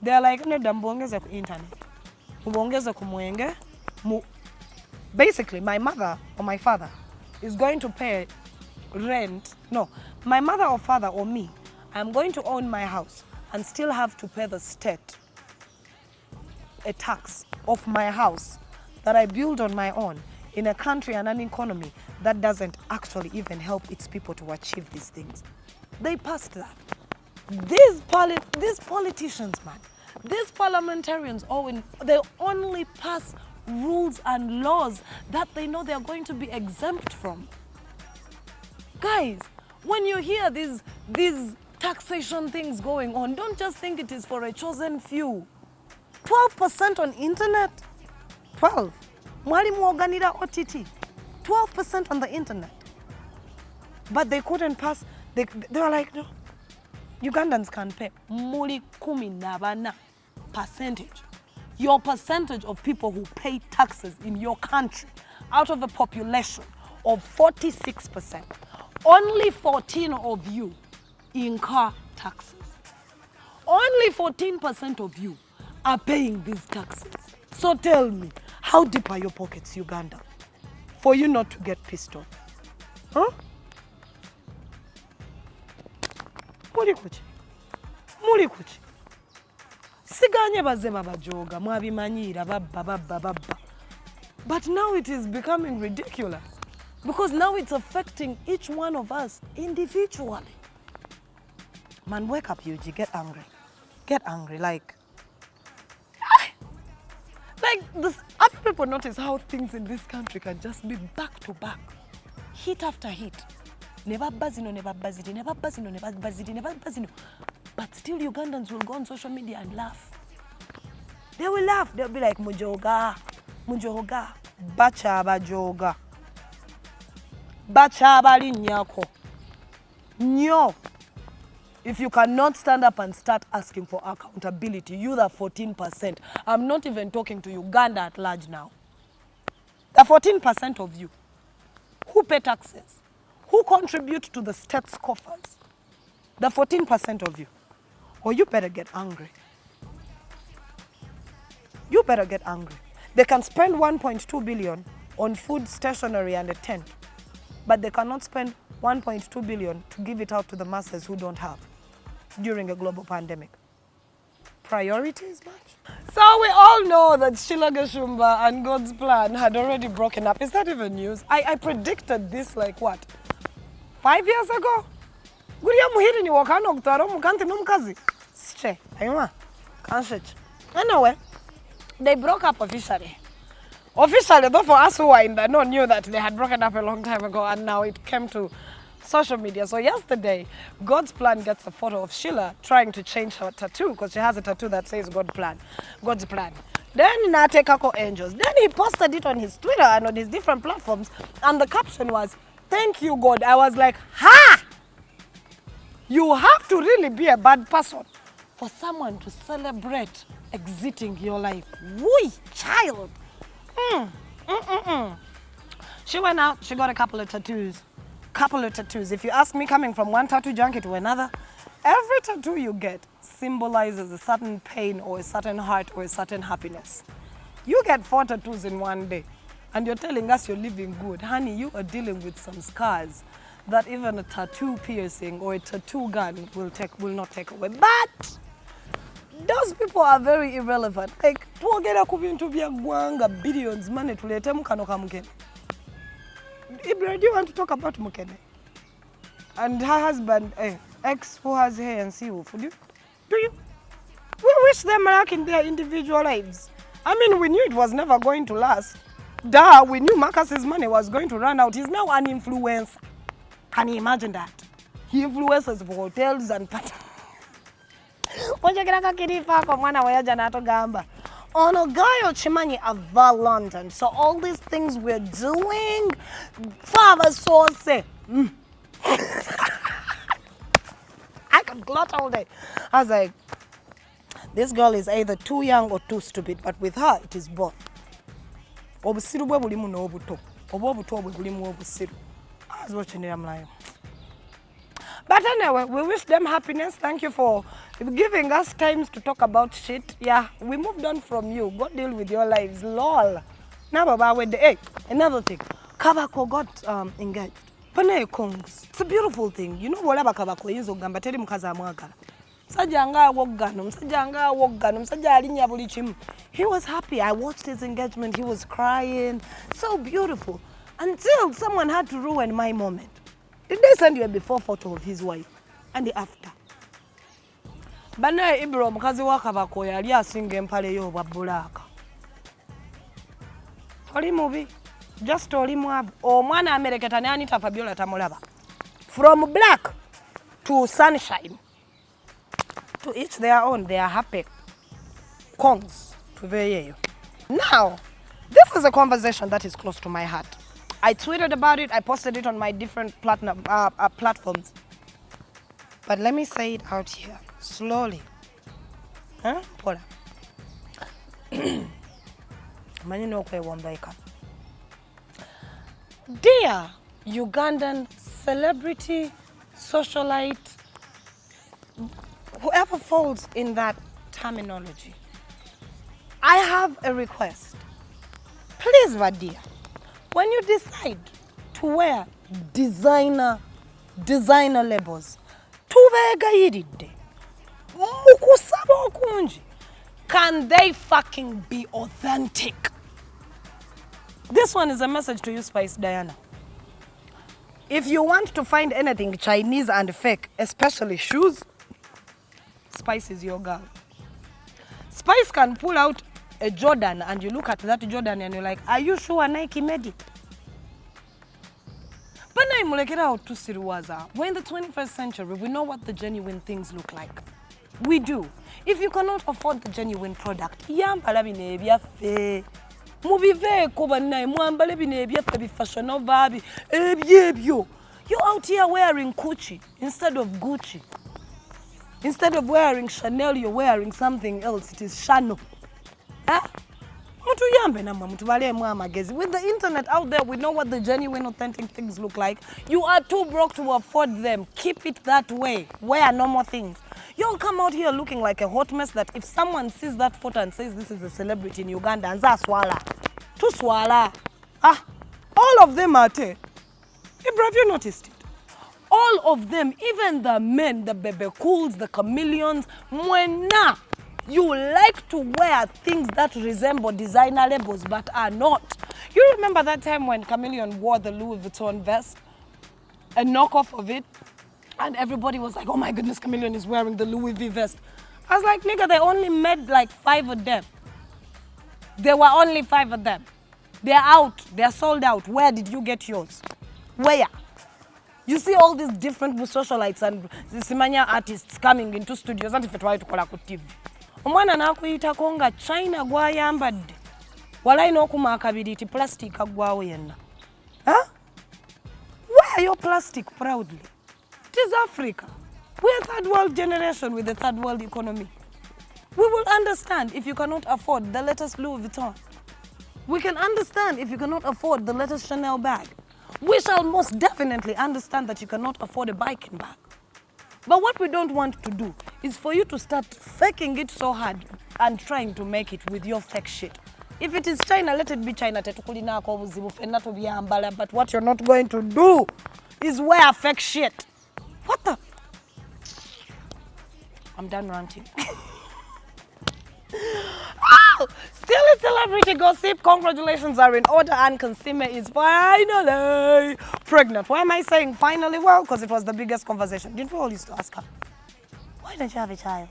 They're like, no, mbongeza ku internet. Mbongeza ku mwenge. Basically, my mother or my father is going to pay rent. No, my mother or father or me, I'm going to own my house and still have to pay the state a tax of my house that I build on my own in a country and an economy that doesn't actually even help its people to achieve these things. They passed that. These politicians, man, these parliamentarians, they only pass rules and laws that they know they're going to be exempt from. Guys, when you hear these taxation things going on. Don't just think it is for a chosen few. 12% on internet. 12. Mwalimu oganira OTT. 12% on the internet. But they couldn't pass. They were like, no, Ugandans can pay. Muli kumi nabana percentage. Your percentage of people who pay taxes in your country out of a population of 46%. Only 14 of you incur taxes. Only 14% of you are paying these taxes. So tell me, how deep are your pockets, Uganda, for you not to get pissed off? Huh? Mulikuchi. Mulikuchi. Siganye bazema bajoga, mwabimanyira, babba. But now it is becoming ridiculous. Because now it's affecting each one of us individually. Man, wake up, Yuji. Get angry. Get angry. Like this. Other people notice how things in this country can just be back to back, hit after hit. Never buzzino, never buzzity, never buzzino, never buzzity, never buzzino. But still, Ugandans will go on social media and laugh. They will laugh. They'll be like, Mujoga, Mujoga, Bachaba Joga. Bachabali nyako. Nyo. If you cannot stand up and start asking for accountability, you the 14%. I'm not even talking to Uganda at large now. The 14% of you who pay taxes, who contribute to the state's coffers, the 14% of you, or you better get angry. You better get angry. They can spend 1.2 billion on food, stationery, and a tent. But they cannot spend 1.2 billion to give it out to the masses who don't have during a global pandemic. Priorities, much? So we all know that Sheila Gashumba and God's Plan had already broken up. Is that even news? I predicted this like what? 5 years ago? Anyway, they broke up officially. Officially, though, for us who are in the know, knew that they had broken up a long time ago, and now it came to social media. So yesterday, God's Plan gets a photo of Sheila trying to change her tattoo because she has a tattoo that says God's Plan. Then Natekako Angels. Then he posted it on his Twitter and on his different platforms, and the caption was, "Thank you, God." I was like, ha! You have to really be a bad person for someone to celebrate exiting your life. Woo, child. She went out, she got a couple of tattoos. If you ask me, coming from one tattoo junkie to another, every tattoo you get symbolizes a certain pain or a certain heart or a certain happiness. You get 4 tattoos in one day and you're telling us you're living good. Honey, you are dealing with some scars that even a tattoo piercing or a tattoo gun will not take away. But those people are very irrelevant. Like, tuogera ku bintu bya gwanga billions money tulete mukano ka Mukene. Ibra, do you want to talk about Mukene? And her husband, ex who has hair and sea wolf. Do you? We wish them luck in their individual lives. I mean, we knew it was never going to last. Duh, we knew Marcus's money was going to run out. He's now an influencer. Can you imagine that? He influences for hotels and parties. Ono Gayo Chimanyi of London. So all these things we're doing, Father so say. I could glot all day. I was like, this girl is either too young or too stupid, but with her it is both. I was watching it, I'm like. But anyway, we wish them happiness. Thank you for giving us times to talk about shit. Yeah, we moved on from you. Go deal with your lives. Lol. Now, Baba, with the another thing. Kabako got engaged. Pane Kongs. It's a beautiful thing. You know what Kabako is? Ogamba tell him Kazamaka. Sajanga Woganum, Sajanga Woganum, Sajalinya Bulichim. He was happy. I watched his engagement. He was crying. So beautiful. Until someone had to ruin my moment. Did they send you a before photo of his wife and the after? Bana Ibro mukazi wa Kabako yali asinga empale yo bwa bulaka. Oli mubi. Just oli mwavu. Omwana amereketa ne Anita Fabiola tamulaba. From black to sunshine. To each their own, they are happy. Kongs to the Now, this is a conversation that is close to my heart. I tweeted about it, I posted it on my different platforms. But let me say it out here, slowly. Huh? Paula. Dear Ugandan celebrity, socialite, whoever falls in that terminology, I have a request. Please, Vadia, when you decide to wear designer labels, can they fucking be authentic? This one is a message to you, Spice Diana. If you want to find anything Chinese and fake, especially shoes, Spice is your girl. Spice can pull out a Jordan and you look at that Jordan and you're like, are you sure Nike made it? But now we're in the 21st century, we know what the genuine things look like. We do. If you cannot afford the genuine product, you're out here wearing Gucci instead of Gucci. Instead of wearing Chanel, you're wearing something else. It is Chanel. Huh? With the internet out there, we know what the genuine, authentic things look like. You are too broke to afford them. Keep it that way. Wear normal things. You don't come out here looking like a hot mess that if someone sees that photo and says this is a celebrity in Uganda, and swala. To swala. All of them are te. Have you noticed it? All of them, even the men, the bebe cools, the chameleons, mwena. You like to wear things that resemble designer labels but are not. You remember that time when Chameleon wore the Louis Vuitton vest? A knockoff of it? And everybody was like, oh my goodness, Chameleon is wearing the Louis V vest. I was like, nigga, they only made like 5 of them. There were only 5 of them. They're out. They're sold out. Where did you get yours? Where? You see all these different socialites and Simanya artists coming into studios. Not if it were to call a TV. Omwana nakuita konga China gwayambadde. Walai n'okumaakabiriti plastic agwawo yenna. Huh? Wear your plastic proudly. It is Africa. We're a third world generation with a third world economy. We will understand if you cannot afford the latest Louis Vuitton. We can understand if you cannot afford the latest Chanel bag. We shall most definitely understand that you cannot afford a biking bag. But what we don't want to do is for you to start faking it so hard and trying to make it with your fake shit. If it is China, let it be China. But what you're not going to do is wear fake shit. What the? I'm done ranting. Still in celebrity gossip, congratulations are in order and Consime is finally pregnant. Why am I saying finally? Well, because it was the biggest conversation. Didn't we all used to ask her, why don't you have a child?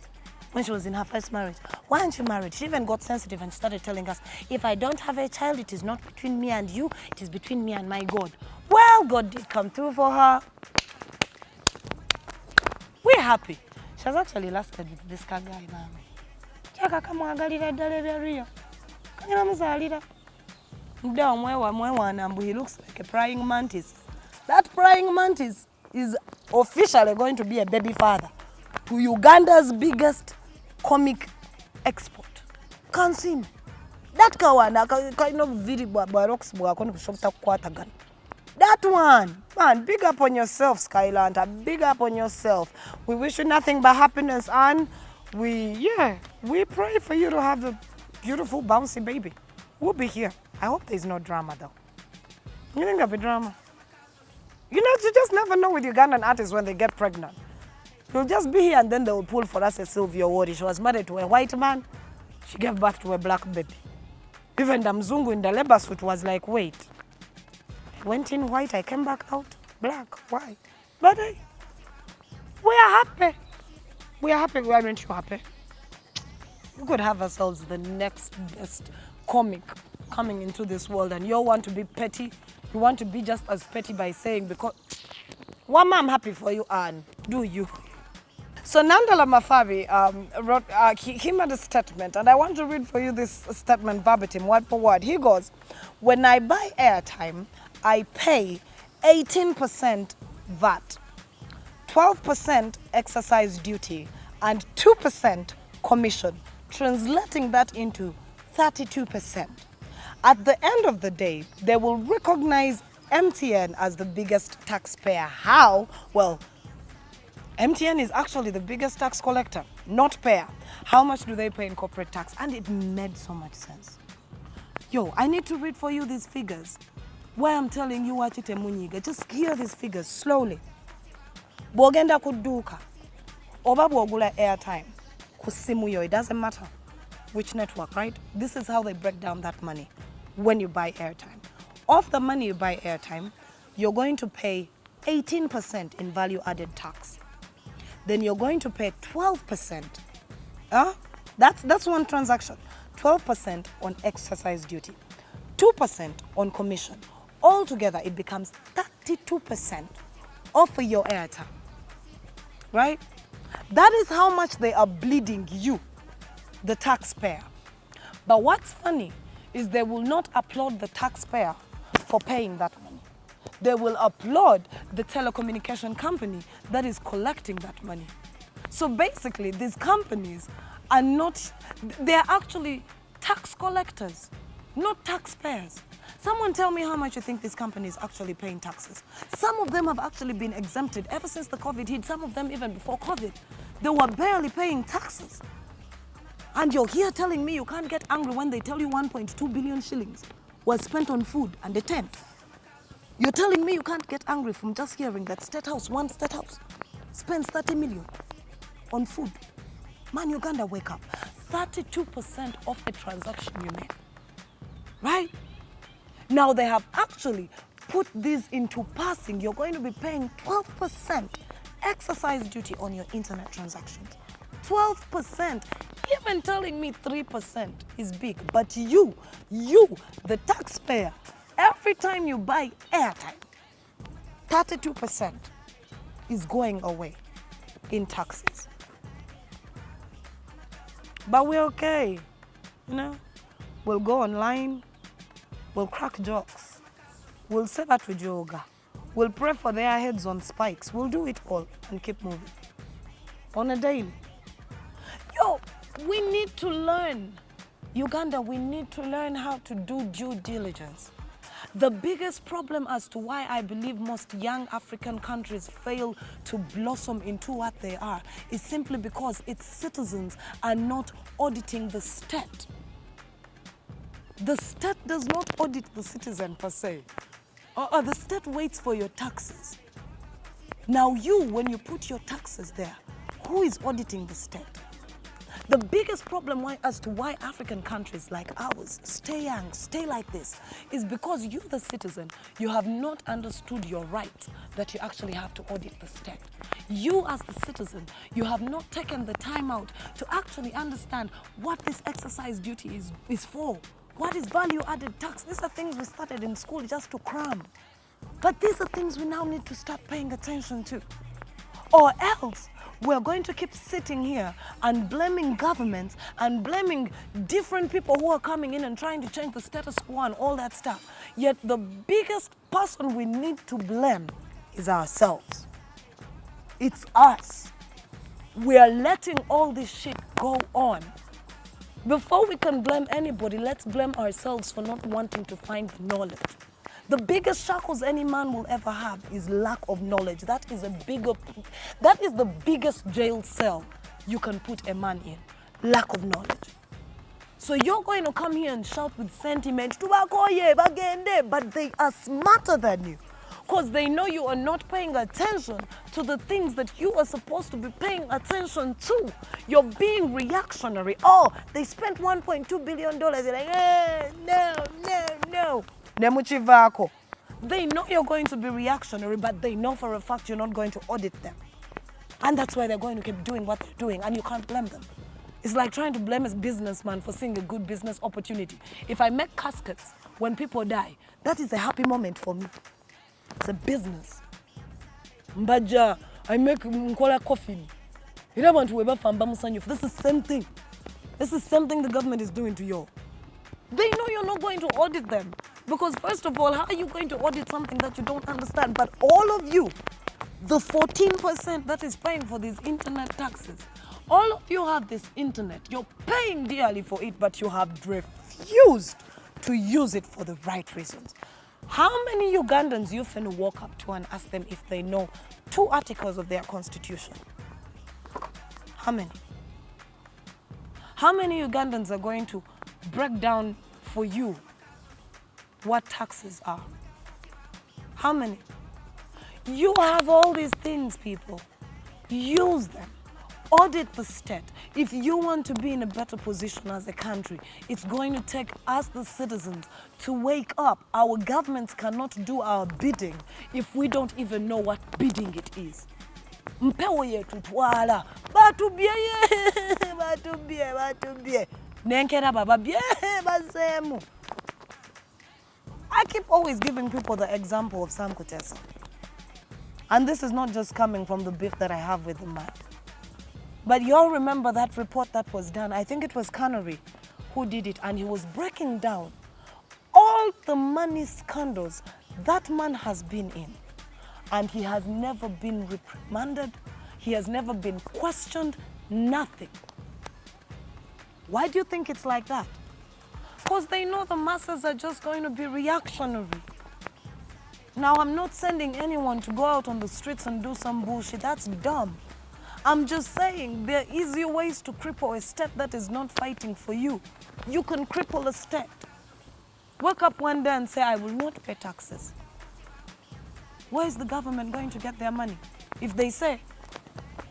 When she was in her first marriage, why aren't you married? She even got sensitive and started telling us, if I don't have a child, it is not between me and you, it is between me and my God. Well, God did come through for her. We're happy. She has actually lasted with this guy now. He looks like a praying mantis. That praying mantis is officially going to be a baby father to Uganda's biggest comic export. Can't see me. That kind of video that one, man, big up on yourself, Skylanta. Big up on yourself. We wish you nothing but happiness, and we pray for you to have a beautiful, bouncy baby. We'll be here. I hope there's no drama, though. You think there'll be drama? You just never know with Ugandan artists when they get pregnant. You'll just be here and then they will pull for us a Sylvia Ward. She was married to a white man. She gave birth to a black baby. Even the Mzungu in the labor suit was like, wait. I went in white, I came back out black, white. But we are happy. We are happy. Why aren't you happy? We could have ourselves the next best comic coming into this world, and you want to be petty. You want to be just as petty by saying, because, well, I'm happy for you, and do you. So Nandala Mafabi wrote, he made a statement, and I want to read for you this statement verbatim, word for word. He goes, when I buy airtime, I pay 18% VAT, 12% exercise duty, and 2% commission, translating that into 32%. At the end of the day, they will recognize MTN as the biggest taxpayer. How? Well, MTN is actually the biggest tax collector, not payer. How much do they pay in corporate tax? And it made so much sense. Yo, I need to read for you these figures. Why I'm telling you what it munyiga. Just hear these figures slowly. Bogenda kuduka. Oba bogula airtime. Kusimu yo, it doesn't matter which network, right? This is how they break down that money when you buy airtime. Of the money you buy airtime, you're going to pay 18% in value added tax. Then you're going to pay 12%. That's one transaction. 12% on exercise duty, 2% on commission. Altogether, it becomes 32% off your airtime, right? That is how much they are bleeding you, the taxpayer. But what's funny is they will not applaud the taxpayer for paying that money. They will applaud the telecommunication company that is collecting that money. So basically, these companies are not, they're actually tax collectors, not taxpayers. Someone tell me how much you think this company is actually paying taxes. Some of them have actually been exempted ever since the COVID hit, some of them even before COVID. They were barely paying taxes. And you're here telling me you can't get angry when they tell you 1.2 billion shillings was spent on food and a tent. You're telling me you can't get angry from just hearing that one state house, spends 30 million on food. Man, Uganda, wake up. 32% of a transaction you make, right? Now they have actually put this into passing. You're going to be paying 12% exercise duty on your internet transactions. 12%. Even telling me 3% is big. But you, the taxpayer, every time you buy airtime, 32% is going away in taxes. But we're okay, you know? We'll go online, we'll crack jokes, we'll say that with yoga, we'll pray for their heads on spikes, we'll do it all and keep moving on a daily. Yo, we need to learn, Uganda, we need to learn how to do due diligence. The biggest problem as to why I believe most young African countries fail to blossom into what they are is simply because its citizens are not auditing the state. The state does not audit the citizen per se. The state waits for your taxes. Now when you put your taxes there, who is auditing the state? The biggest problem as to why African countries like ours stay young, stay like this, is because you, the citizen, you have not understood your right that you actually have to audit the state. You, as the citizen, you have not taken the time out to actually understand what this exercise duty is for. What is value-added tax? These are things we started in school just to cram. But these are things we now need to start paying attention to. Or else, we're going to keep sitting here and blaming governments and blaming different people who are coming in and trying to change the status quo and all that stuff. Yet the biggest person we need to blame is ourselves. It's us. We are letting all this shit go on. Before we can blame anybody, let's blame ourselves for not wanting to find knowledge. The biggest shackles any man will ever have is lack of knowledge. That is the biggest jail cell you can put a man in. Lack of knowledge. So you're going to come here and shout with sentiment, but they are smarter than you. Because they know you are not paying attention to the things that you are supposed to be paying attention to. You're being reactionary. Oh, they spent $1.2 billion. You're like, no. They know you're going to be reactionary, but they know for a fact you're not going to audit them. And that's why they're going to keep doing what they're doing, and you can't blame them. It's like trying to blame a businessman for seeing a good business opportunity. If I make caskets when people die, that is a happy moment for me. It's a business. Mbaja, I make mkola coffin. You don't want to ever famba musanyufu. This is the same thing. This is the same thing the government is doing to you. They know you're not going to audit them. Because first of all, how are you going to audit something that you don't understand? But all of you, the 14% that is paying for these internet taxes, all of you have this internet. You're paying dearly for it, but you have refused to use it for the right reasons. How many Ugandans you finna walk up to and ask them if they know 2 articles of their constitution? How many? How many Ugandans are going to break down for you what taxes are? How many? You have all these things, people. Use them. Audit the state. If you want to be in a better position as a country, it's going to take us, the citizens, to wake up. Our governments cannot do our bidding if we don't even know what bidding it is. Mpewo yetu twala batubye batubye nenkera baba bye bazemu. I keep always giving people the example of Sam Kutesa. And this is not just coming from the beef that I have with the man. But you all remember that report that was done. I think it was Canary who did it, and he was breaking down all the money scandals that man has been in. And he has never been reprimanded. He has never been questioned, nothing. Why do you think it's like that? Because they know the masses are just going to be reactionary. Now, I'm not sending anyone to go out on the streets and do some bullshit. That's dumb. I'm just saying there are easier ways to cripple a state that is not fighting for you. You can cripple a state. Wake up one day and say, I will not pay taxes. Where is the government going to get their money? If they say,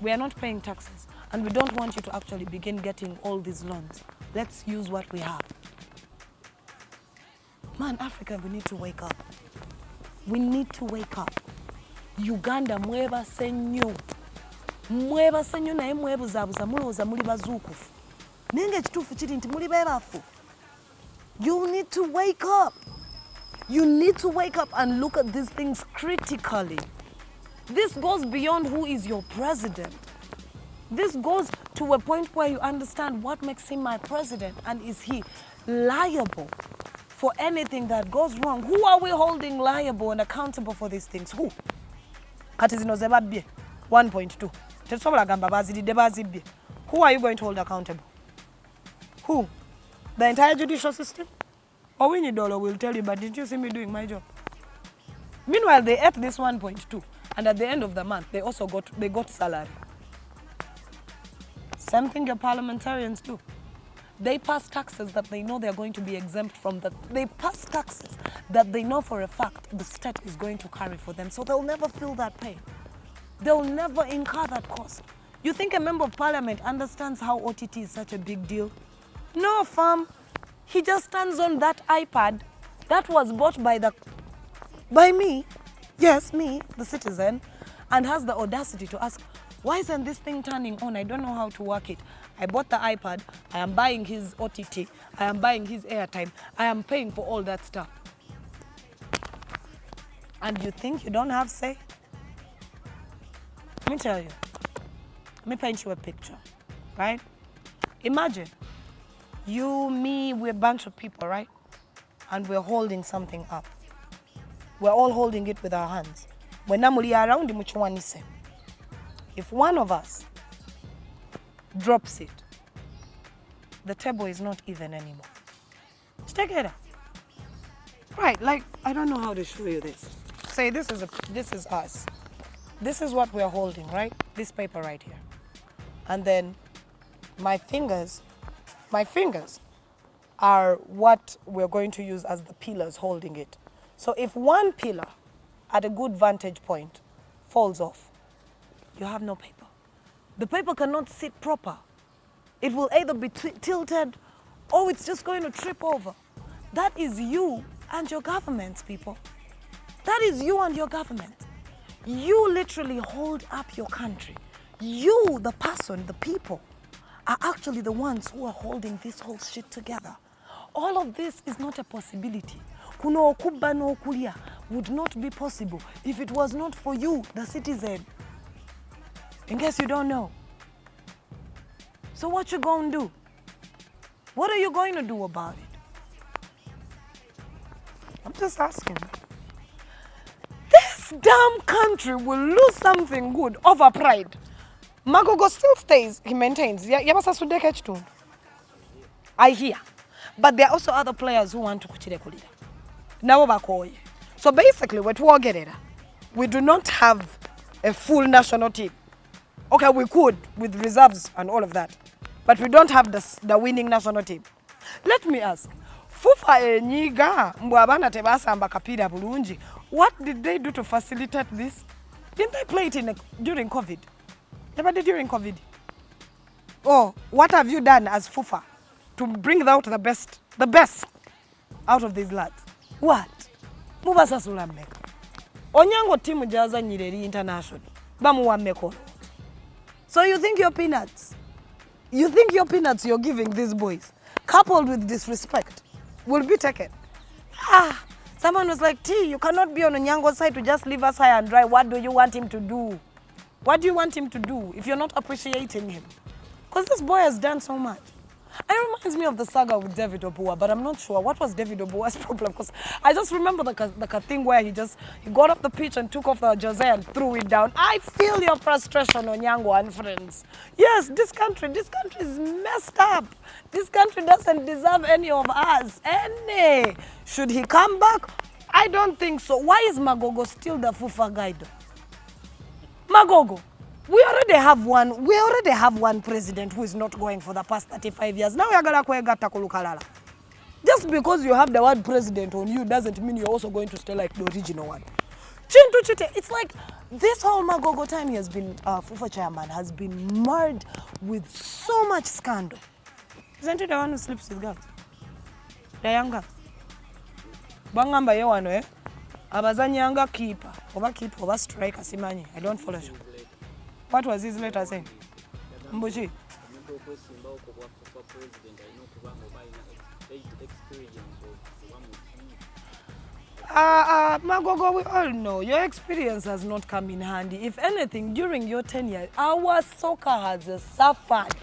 we are not paying taxes and we don't want you to actually begin getting all these loans, let's use what we have. Man, Africa, we need to wake up. We need to wake up. Uganda, mweba senyu. Mweba senyu na mwebu zabuza muloza muli bazukufu. Nenge chitufu chiri nti muli bebafu. You need to wake up. You need to wake up and look at these things critically. This goes beyond who is your president. This goes to a point where you understand what makes him my president, and is he liable for anything that goes wrong? Who are we holding liable and accountable for these things? Who? Kati zino zebabye 1.2. Tesobola gamba bazidde bazibye. Who are you going to hold accountable? Who? The entire judicial system? Owinyi Dolo will tell you, but didn't you see me doing my job? Meanwhile, they ate this 1.2, and at the end of the month, they also got salary. Same thing your parliamentarians do. They pass taxes that they know they're going to be exempt from. They pass taxes that they know for a fact the state is going to carry for them, so they'll never feel that pain. They'll never incur that cost. You think a member of parliament understands how OTT is such a big deal? No, fam. He just stands on that iPad that was bought by me, yes, me, the citizen, and has the audacity to ask, why isn't this thing turning on? I don't know how to work it. I bought the iPad, I am buying his OTT, I am buying his airtime, I am paying for all that stuff. And you think you don't have say? Let me tell you, let me paint you a picture, right? Imagine you, me, we're a bunch of people, right? And we're holding something up. We're all holding it with our hands. If one of us drops it, the table is not even anymore. Take it up. Right, like, I don't know how to show you this. Say this is us. This is what we're holding, right? This paper right here. And then my fingers are what we're going to use as the pillars holding it. So if one pillar at a good vantage point falls off, you have no paper. The paper cannot sit proper. It will either be tilted or it's just going to trip over. That is you and your governments, people. That is you and your government. You literally hold up your country. You, the person, the people, are actually the ones who are holding this whole shit together. All of this is not a possibility. Kuno okuba no okulia would not be possible if it was not for you, the citizen. In case you don't know, So what you going to do? What are you going to do about it? I'm just asking. This damn country will lose something good over pride. Magogo still stays, he maintains. I hear. But there are also other players who want to kuchire kulira. Nabo bakoye. So basically, we do not have a full national team. Okay, we could with reserves and all of that. But we don't have the winning national team. Let me ask. Fufa enyiga mbwabana tebasamba kapira bulungi. What did they do to facilitate this? Didn't they play it during COVID? Never did during COVID. Oh, what have you done as Fufa to bring out the best out of these lads? What? Mubasa sulameka. Onyango timu jaza nyireri international. Bamu wameko. So you think your peanuts? You think your peanuts you're giving these boys, coupled with disrespect, will be taken? Someone was like, T, you cannot be on Onyango's side to just leave us high and dry. What do you want him to do? What do you want him to do if you're not appreciating him? Because this boy has done so much. It reminds me of the saga with David Obua, but I'm not sure. What was David Obua's problem? Because I just remember the thing where he got off the pitch and took off the jersey and threw it down. I feel your frustration, Onyango and friends. Yes, this country is messed up. This country doesn't deserve any of us. Any. Should he come back? I don't think so. Why is Magogo still the Fufa guy though? Magogo. We already have one president who is not going for the past 35 years. Now we are going to kulukalala. Just because you have the word president on you doesn't mean you're also going to stay like the original one. Chintu chite. It's like this whole Magogo time he has been Fufa chairman has been marred with so much scandal. Isn't he the one who sleeps with girls? The young girls. Bangamba ye wano eh? Abazanyanga keeper. Over striker simanyi. I don't follow you. What was his letter saying? Mbuchi. Magogo, we all know your experience has not come in handy. If anything, during your tenure, our soccer has suffered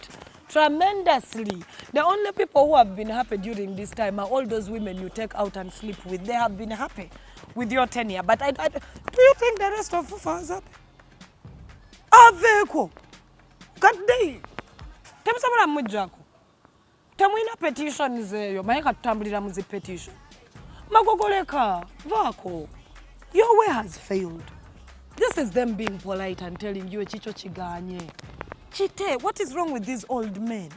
tremendously. The only people who have been happy during this time are all those women you take out and sleep with. They have been happy with your tenure. But do you think the rest of Fufa is happy? Aveko. Kadei. Temusabula mujako. Temuina petition zeyo. Mayeka tutambulira muzi petition. Magogoleka. Vako. Your way has failed. This is them being polite and telling you chicho chiganye. Chite, what is wrong with these old men?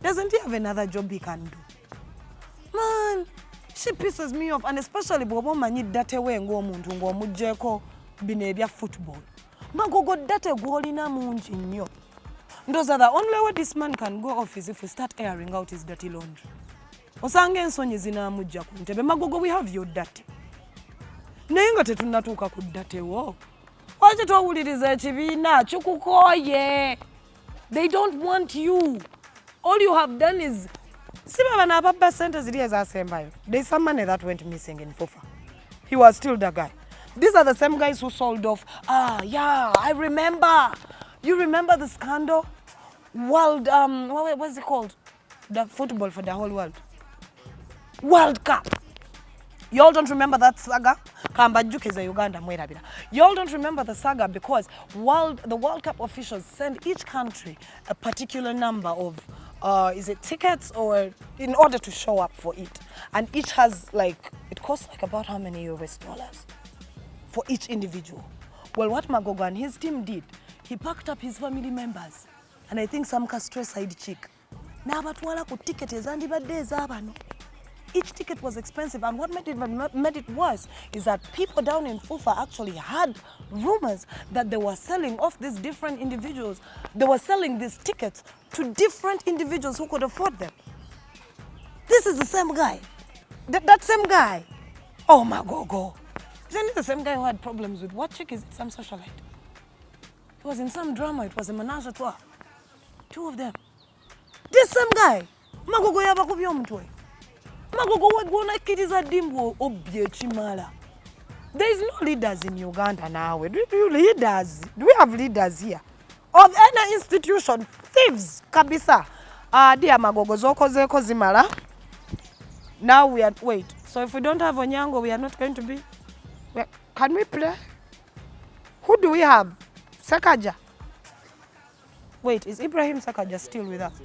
Doesn't he have another job he can do? Man, she pisses me off, and especially bobo manyi date we ngo muntu ngo mujeko binebya football. Magogo date gwolina munji nnyo. Those are the only way this man can go off is if we start airing out his dirty laundry. Osange ensonyi zinamujja ku ntebe. Magogo, we have your dirty. Naye nga tetunnatuuka ku date wo. Lwaki towuliriza ekibiina kikukoye? They don't want you. All you have done is sibabana ababba sente ziri ezaasembayo. There's some money that went missing in Fufa. He was still the guy. These are the same guys who sold off. Yeah, I remember. You remember the scandal? World, what's it called? The football for the whole world. World Cup. Y'all don't remember that saga? Uganda. Y'all don't remember the saga because the World Cup officials send each country a particular number of, is it tickets or in order to show up for it. And each has it costs about how many US dollars for each individual. Well, what Magogo and his team did, he packed up his family members and I think some stress side chick. Now batwala ku ticket ezandi badde ezabano. Each ticket was expensive, and what made it worse is that people down in Fufa actually had rumors that they were selling off these different individuals. They were selling these tickets to different individuals who could afford them. This is the same guy. That same guy. Oh, Magogo. Isn't it the same guy who had problems with what chick is it? Some socialite. It was in some drama. It was a menage a trois. Two of them. This same guy. Magogo yaba kubyo mtwe. Magogo wagona kiriza dimbo obye chimala. There is no leaders in Uganda now. Do we have leaders here? of any institution. Thieves, kabisa. Dear Magogo, zoko zeko zimala. Now we are, wait, so if we don't have Onyango, we are not going to be, can we play? Who do we have? Sakaja. Wait, is Ibrahim Sakaja still with us?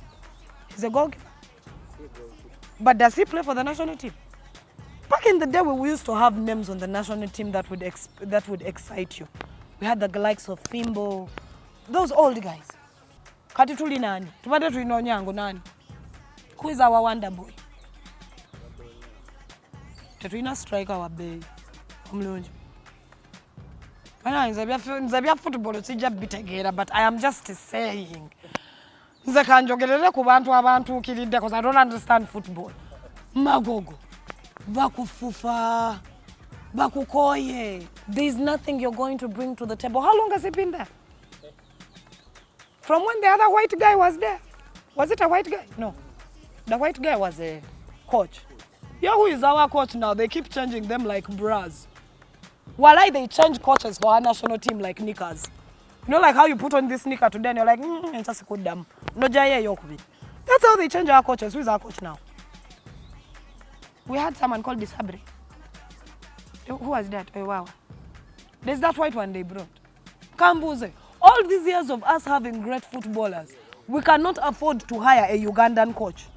He's a goalkeeper. But does he play for the national team? Back in the day, we used to have names on the national team that would excite you. We had the likes of Fimbo, those old guys. Katituli nani? Tupate tuino Onyango nani? Who is our wonder boy? Tetuina striker wa bay. Omlunji. Nzabia football sija bitegera, but I am just saying. Nze kanjogerere ku bantu abantu kilide because I don't understand football. Magogo. Bakufufa. Bakukoye. There is nothing you're going to bring to the table. How long has he been there? From when the other white guy was there. Was it a white guy? No. The white guy was a coach. Yeah, who is our coach now? They keep changing them like bras. Walai, they change coaches for our national team like knickers. You know, like how you put on this sneaker today and you're like, it's just a good damn. No jaya yokubi. That's how they change our coaches. Who is our coach now? We had someone called Disabri. Who was that? Oh, wow. There's that white one they brought. Kambuze. All these years of us having great footballers, we cannot afford to hire a Ugandan coach.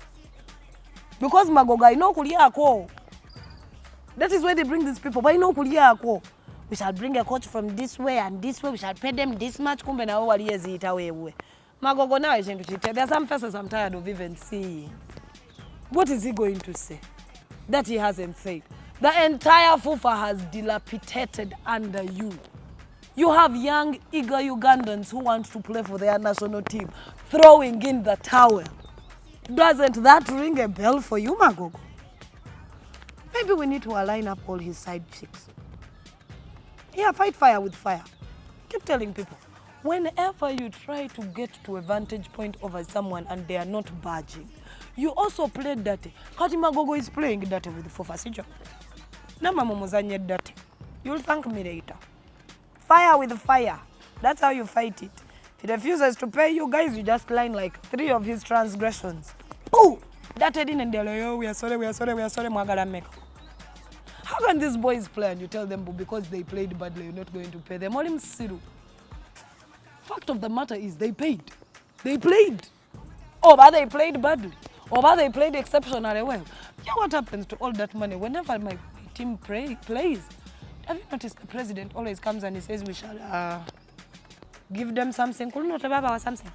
Because Magoga, ino kulia ako. That is why they bring these people. But ino kulia ako. We shall bring a coach from this way and this way. We shall pay them this much. Kumbe na wali yezi itawewe. Magogo now is going to cheat. There are some faces I'm tired of even seeing. What is he going to say that he hasn't said? The entire FUFA has dilapidated under you. You have young, eager Ugandans who want to play for their national team, throwing in the towel. Doesn't that ring a bell for you, Magogo? Maybe we need to align up all his side chicks. Yeah, fight fire with fire. Keep telling people, whenever you try to get to a vantage point over someone and they are not budging, you also play dirty. Kati Magogo is playing dirty with FUFA, sijo? Nama momozanye dirty. You'll thank me later. Fire with fire. That's how you fight it. If he refuses to pay you guys, you just line like 3 of his transgressions. Oh, that in and they're like, oh, we are sorry, Mwagala Meka. How can these boys play and you tell them because they played badly, you're not going to pay them? Olim Siru. Fact of the matter is they paid. They played. Oh, but they played badly. Or but they played exceptionally well. Yeah, what happens to all that money whenever my team plays? Have you noticed the president always comes and he says we shall give them something? Something.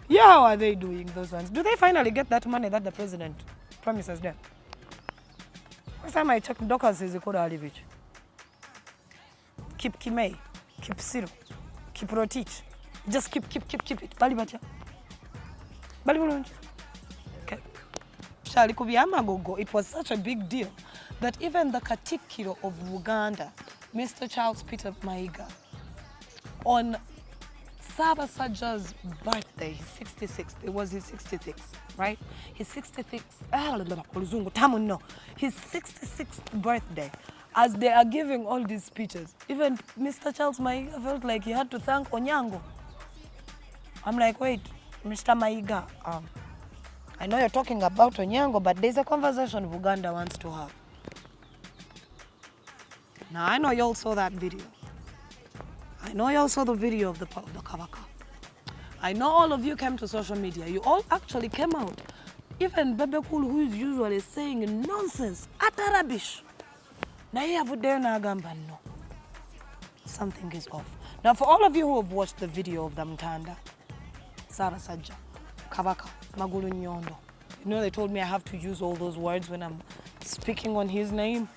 Yeah, how are they doing those ones? Do they finally get that money that the president promises them? Last time I checked, Dockers says they could leave it. Keep Kimei, keep Siro, keep Rotich. Just keep it. Bali bacha. Bali bulunji. It was such a big deal that even the Katikiro of Uganda, Mr. Charles Peter Maiga, on Saba Saja's birthday, his 66th, it was his 66th, right? His 66th, his 66th birthday, as they are giving all these speeches, even Mr. Charles Maiga felt like he had to thank Onyango. I'm like, wait, Mr. Maiga, I know you're talking about Onyango, but there's a conversation Uganda wants to have. Now, I know you all saw that video. I know you all saw the video of the Kavaka. I know all of you came to social media. You all actually came out. Even Bebe Cool, who is usually saying nonsense, utter rubbish. Now you have no. Something is off. Now, for all of you who have watched the video of the Mtanda, Sara Sajja, Kavaka, Magulu Nyondo. You know, they told me I have to use all those words when I'm speaking on his name.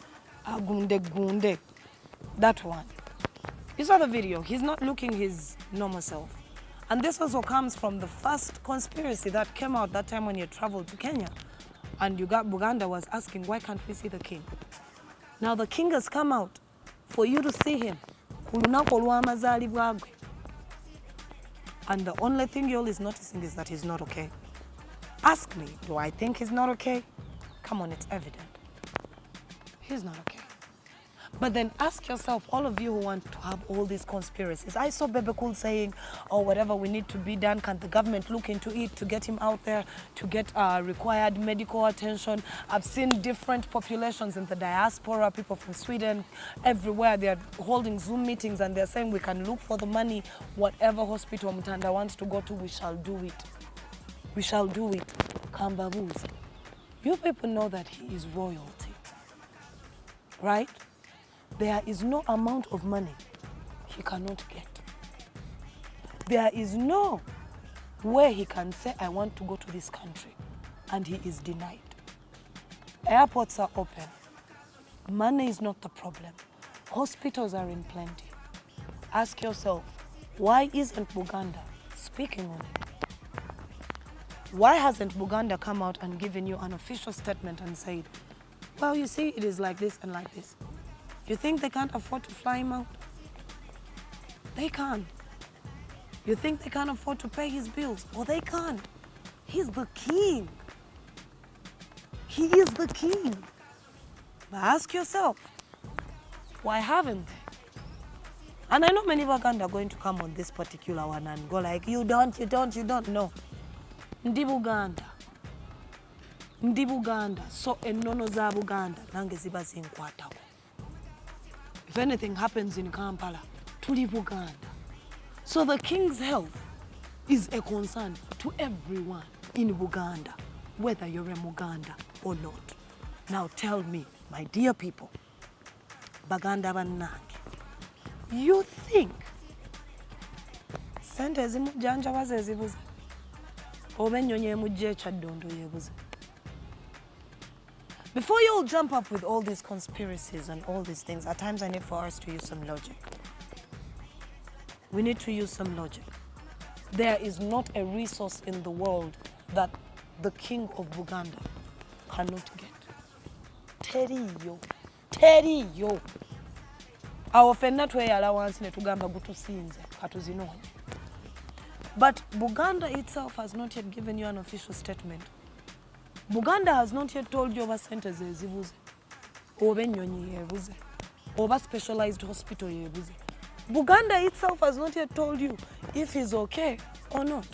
Agunde Gunde. That one. You saw the video. He's not looking his normal self. And this also comes from the first conspiracy that came out that time when you traveled to Kenya. And Uganda was asking, why can't we see the king? Now the king has come out for you to see him. And the only thing you all is noticing is that he's not okay. Ask me, do I think he's not okay? Come on, it's evident. He's not okay. But then ask yourself, all of you who want to have all these conspiracies. I saw Bebe Cool saying, oh, whatever we need to be done, can the government look into it to get him out there, to get required medical attention? I've seen different populations in the diaspora, people from Sweden, everywhere. They're holding Zoom meetings and they're saying we can look for the money. Whatever hospital Mutanda wants to go to, we shall do it. We shall do it. Kambabuzi. You people know that he is royalty, right? There is no amount of money he cannot get. There is no way he can say, I want to go to this country, and he is denied. Airports are open. Money is not the problem. Hospitals are in plenty. Ask yourself, why isn't Uganda speaking on it? Why hasn't Uganda come out and given you an official statement and said, well, you see, it is like this and like this? You think they can't afford to fly him out? They can't. You think they can't afford to pay his bills? Well, they can't. He's the king. He is the king. But ask yourself, why haven't they? And I know many Uganda are going to come on this particular one and go like, you don't. No. Ndi Buganda. So enono za Buganda nange ziba zinkwatawo. If anything happens in Kampala, tuli Buganda. So the king's health is a concern to everyone in Buganda, whether you're a Muganda or not. Now tell me, my dear people, Baganda bannange, you think sente zimujjanja baze zibuze? Oba ennyonyi emujja ekyaddondo yeebuze? Before you all jump up with all these conspiracies and all these things, at times I need for us to use some logic. We need to use some logic. There is not a resource in the world that the king of Uganda cannot get. Teriyo. Awo fenna tweyala wansi ne tugamba gutusinze katuzinoonye. But Buganda itself has not yet given you an official statement. Buganda has not yet told you oba sente zezibuze, oba ennyonyi yeebuze, oba specialized hospital yeebuze. Buganda itself has not yet told you if he's okay or not.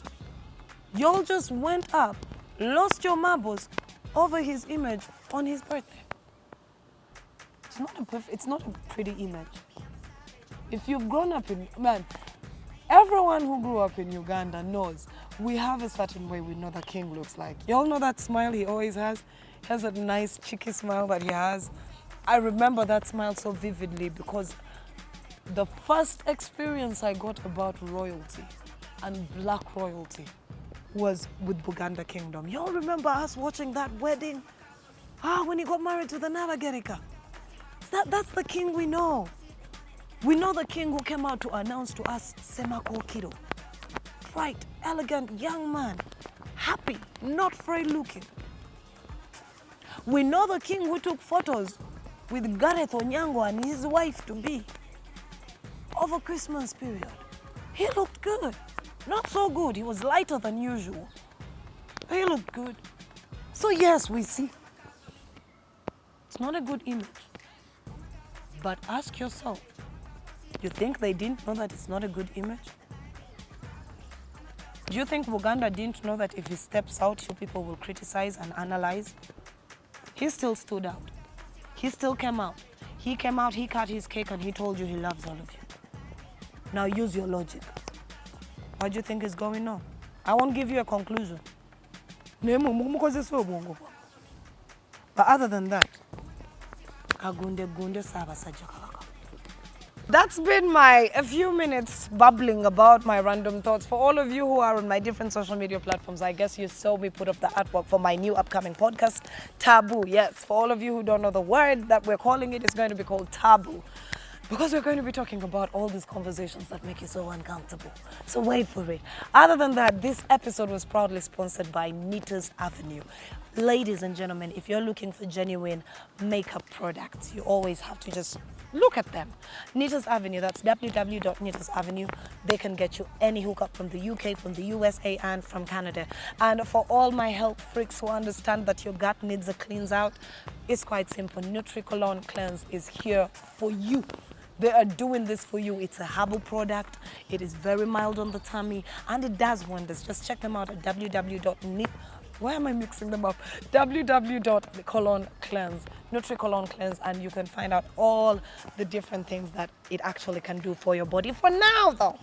Y'all just went up, lost your marbles over his image on his birthday. It's not a pretty image. If you've grown up in, man, everyone who grew up in Uganda knows we have a certain way we know the king looks like. Y'all know that smile he always has? He has a nice cheeky smile that he has. I remember that smile so vividly because the first experience I got about royalty and black royalty was with Buganda Kingdom. Y'all remember us watching that wedding? When he got married to the Nabagerika. That's the king we know. We know the king who came out to announce to us Semako Kido. Bright, elegant young man, happy, not afraid looking. We know the king who took photos with Gareth Onyango and his wife-to-be over Christmas period. He looked good. Not so good, he was lighter than usual. He looked good. So yes, we see. It's not a good image. But ask yourself, you think they didn't know that it's not a good image? Do you think Uganda didn't know that if he steps out, you people will criticize and analyze? He still stood out. He still came out. He came out, he cut his cake, and he told you he loves all of you. Now use your logic. What do you think is going on? I won't give you a conclusion. But other than that, that's been a few minutes babbling about my random thoughts. For all of you who are on my different social media platforms, I guess you saw me put up the artwork for my new upcoming podcast, Taboo. Yes, for all of you who don't know the word that we're calling it, it's going to be called Taboo. Because we're going to be talking about all these conversations that make you so uncomfortable. So wait for it. Other than that, this episode was proudly sponsored by Nita's Avenue. Ladies and gentlemen, if you're looking for genuine makeup products, you always have to just look at them. Nita's Avenue, that's www.Nita's Avenue. They can get you any hookup from the UK, from the USA, and from Canada. And for all my health freaks who understand that your gut needs a cleanse out, it's quite simple. Nutri-Colon Cleanse is here for you. They are doing this for you. It's a herbal product. It is very mild on the tummy, and it does wonders. Just check them out at why am I mixing them up? www.colon cleanse, Nutri-Colon Cleanse, and you can find out all the different things that it actually can do for your body. For now, though,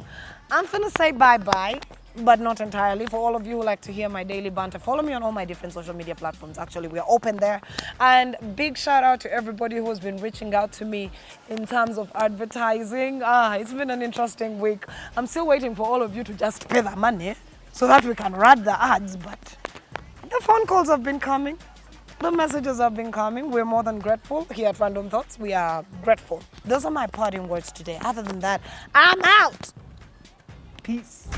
I'm gonna say bye-bye, but not entirely. For all of you who like to hear my daily banter, follow me on all my different social media platforms. Actually, we are open there. And big shout out to everybody who has been reaching out to me in terms of advertising. It's been an interesting week. I'm still waiting for all of you to just pay the money so that we can run the ads, but the phone calls have been coming. The messages have been coming. We're more than grateful. Here at Random Thoughts, we are grateful. Those are my parting words today. Other than that, I'm out. Peace.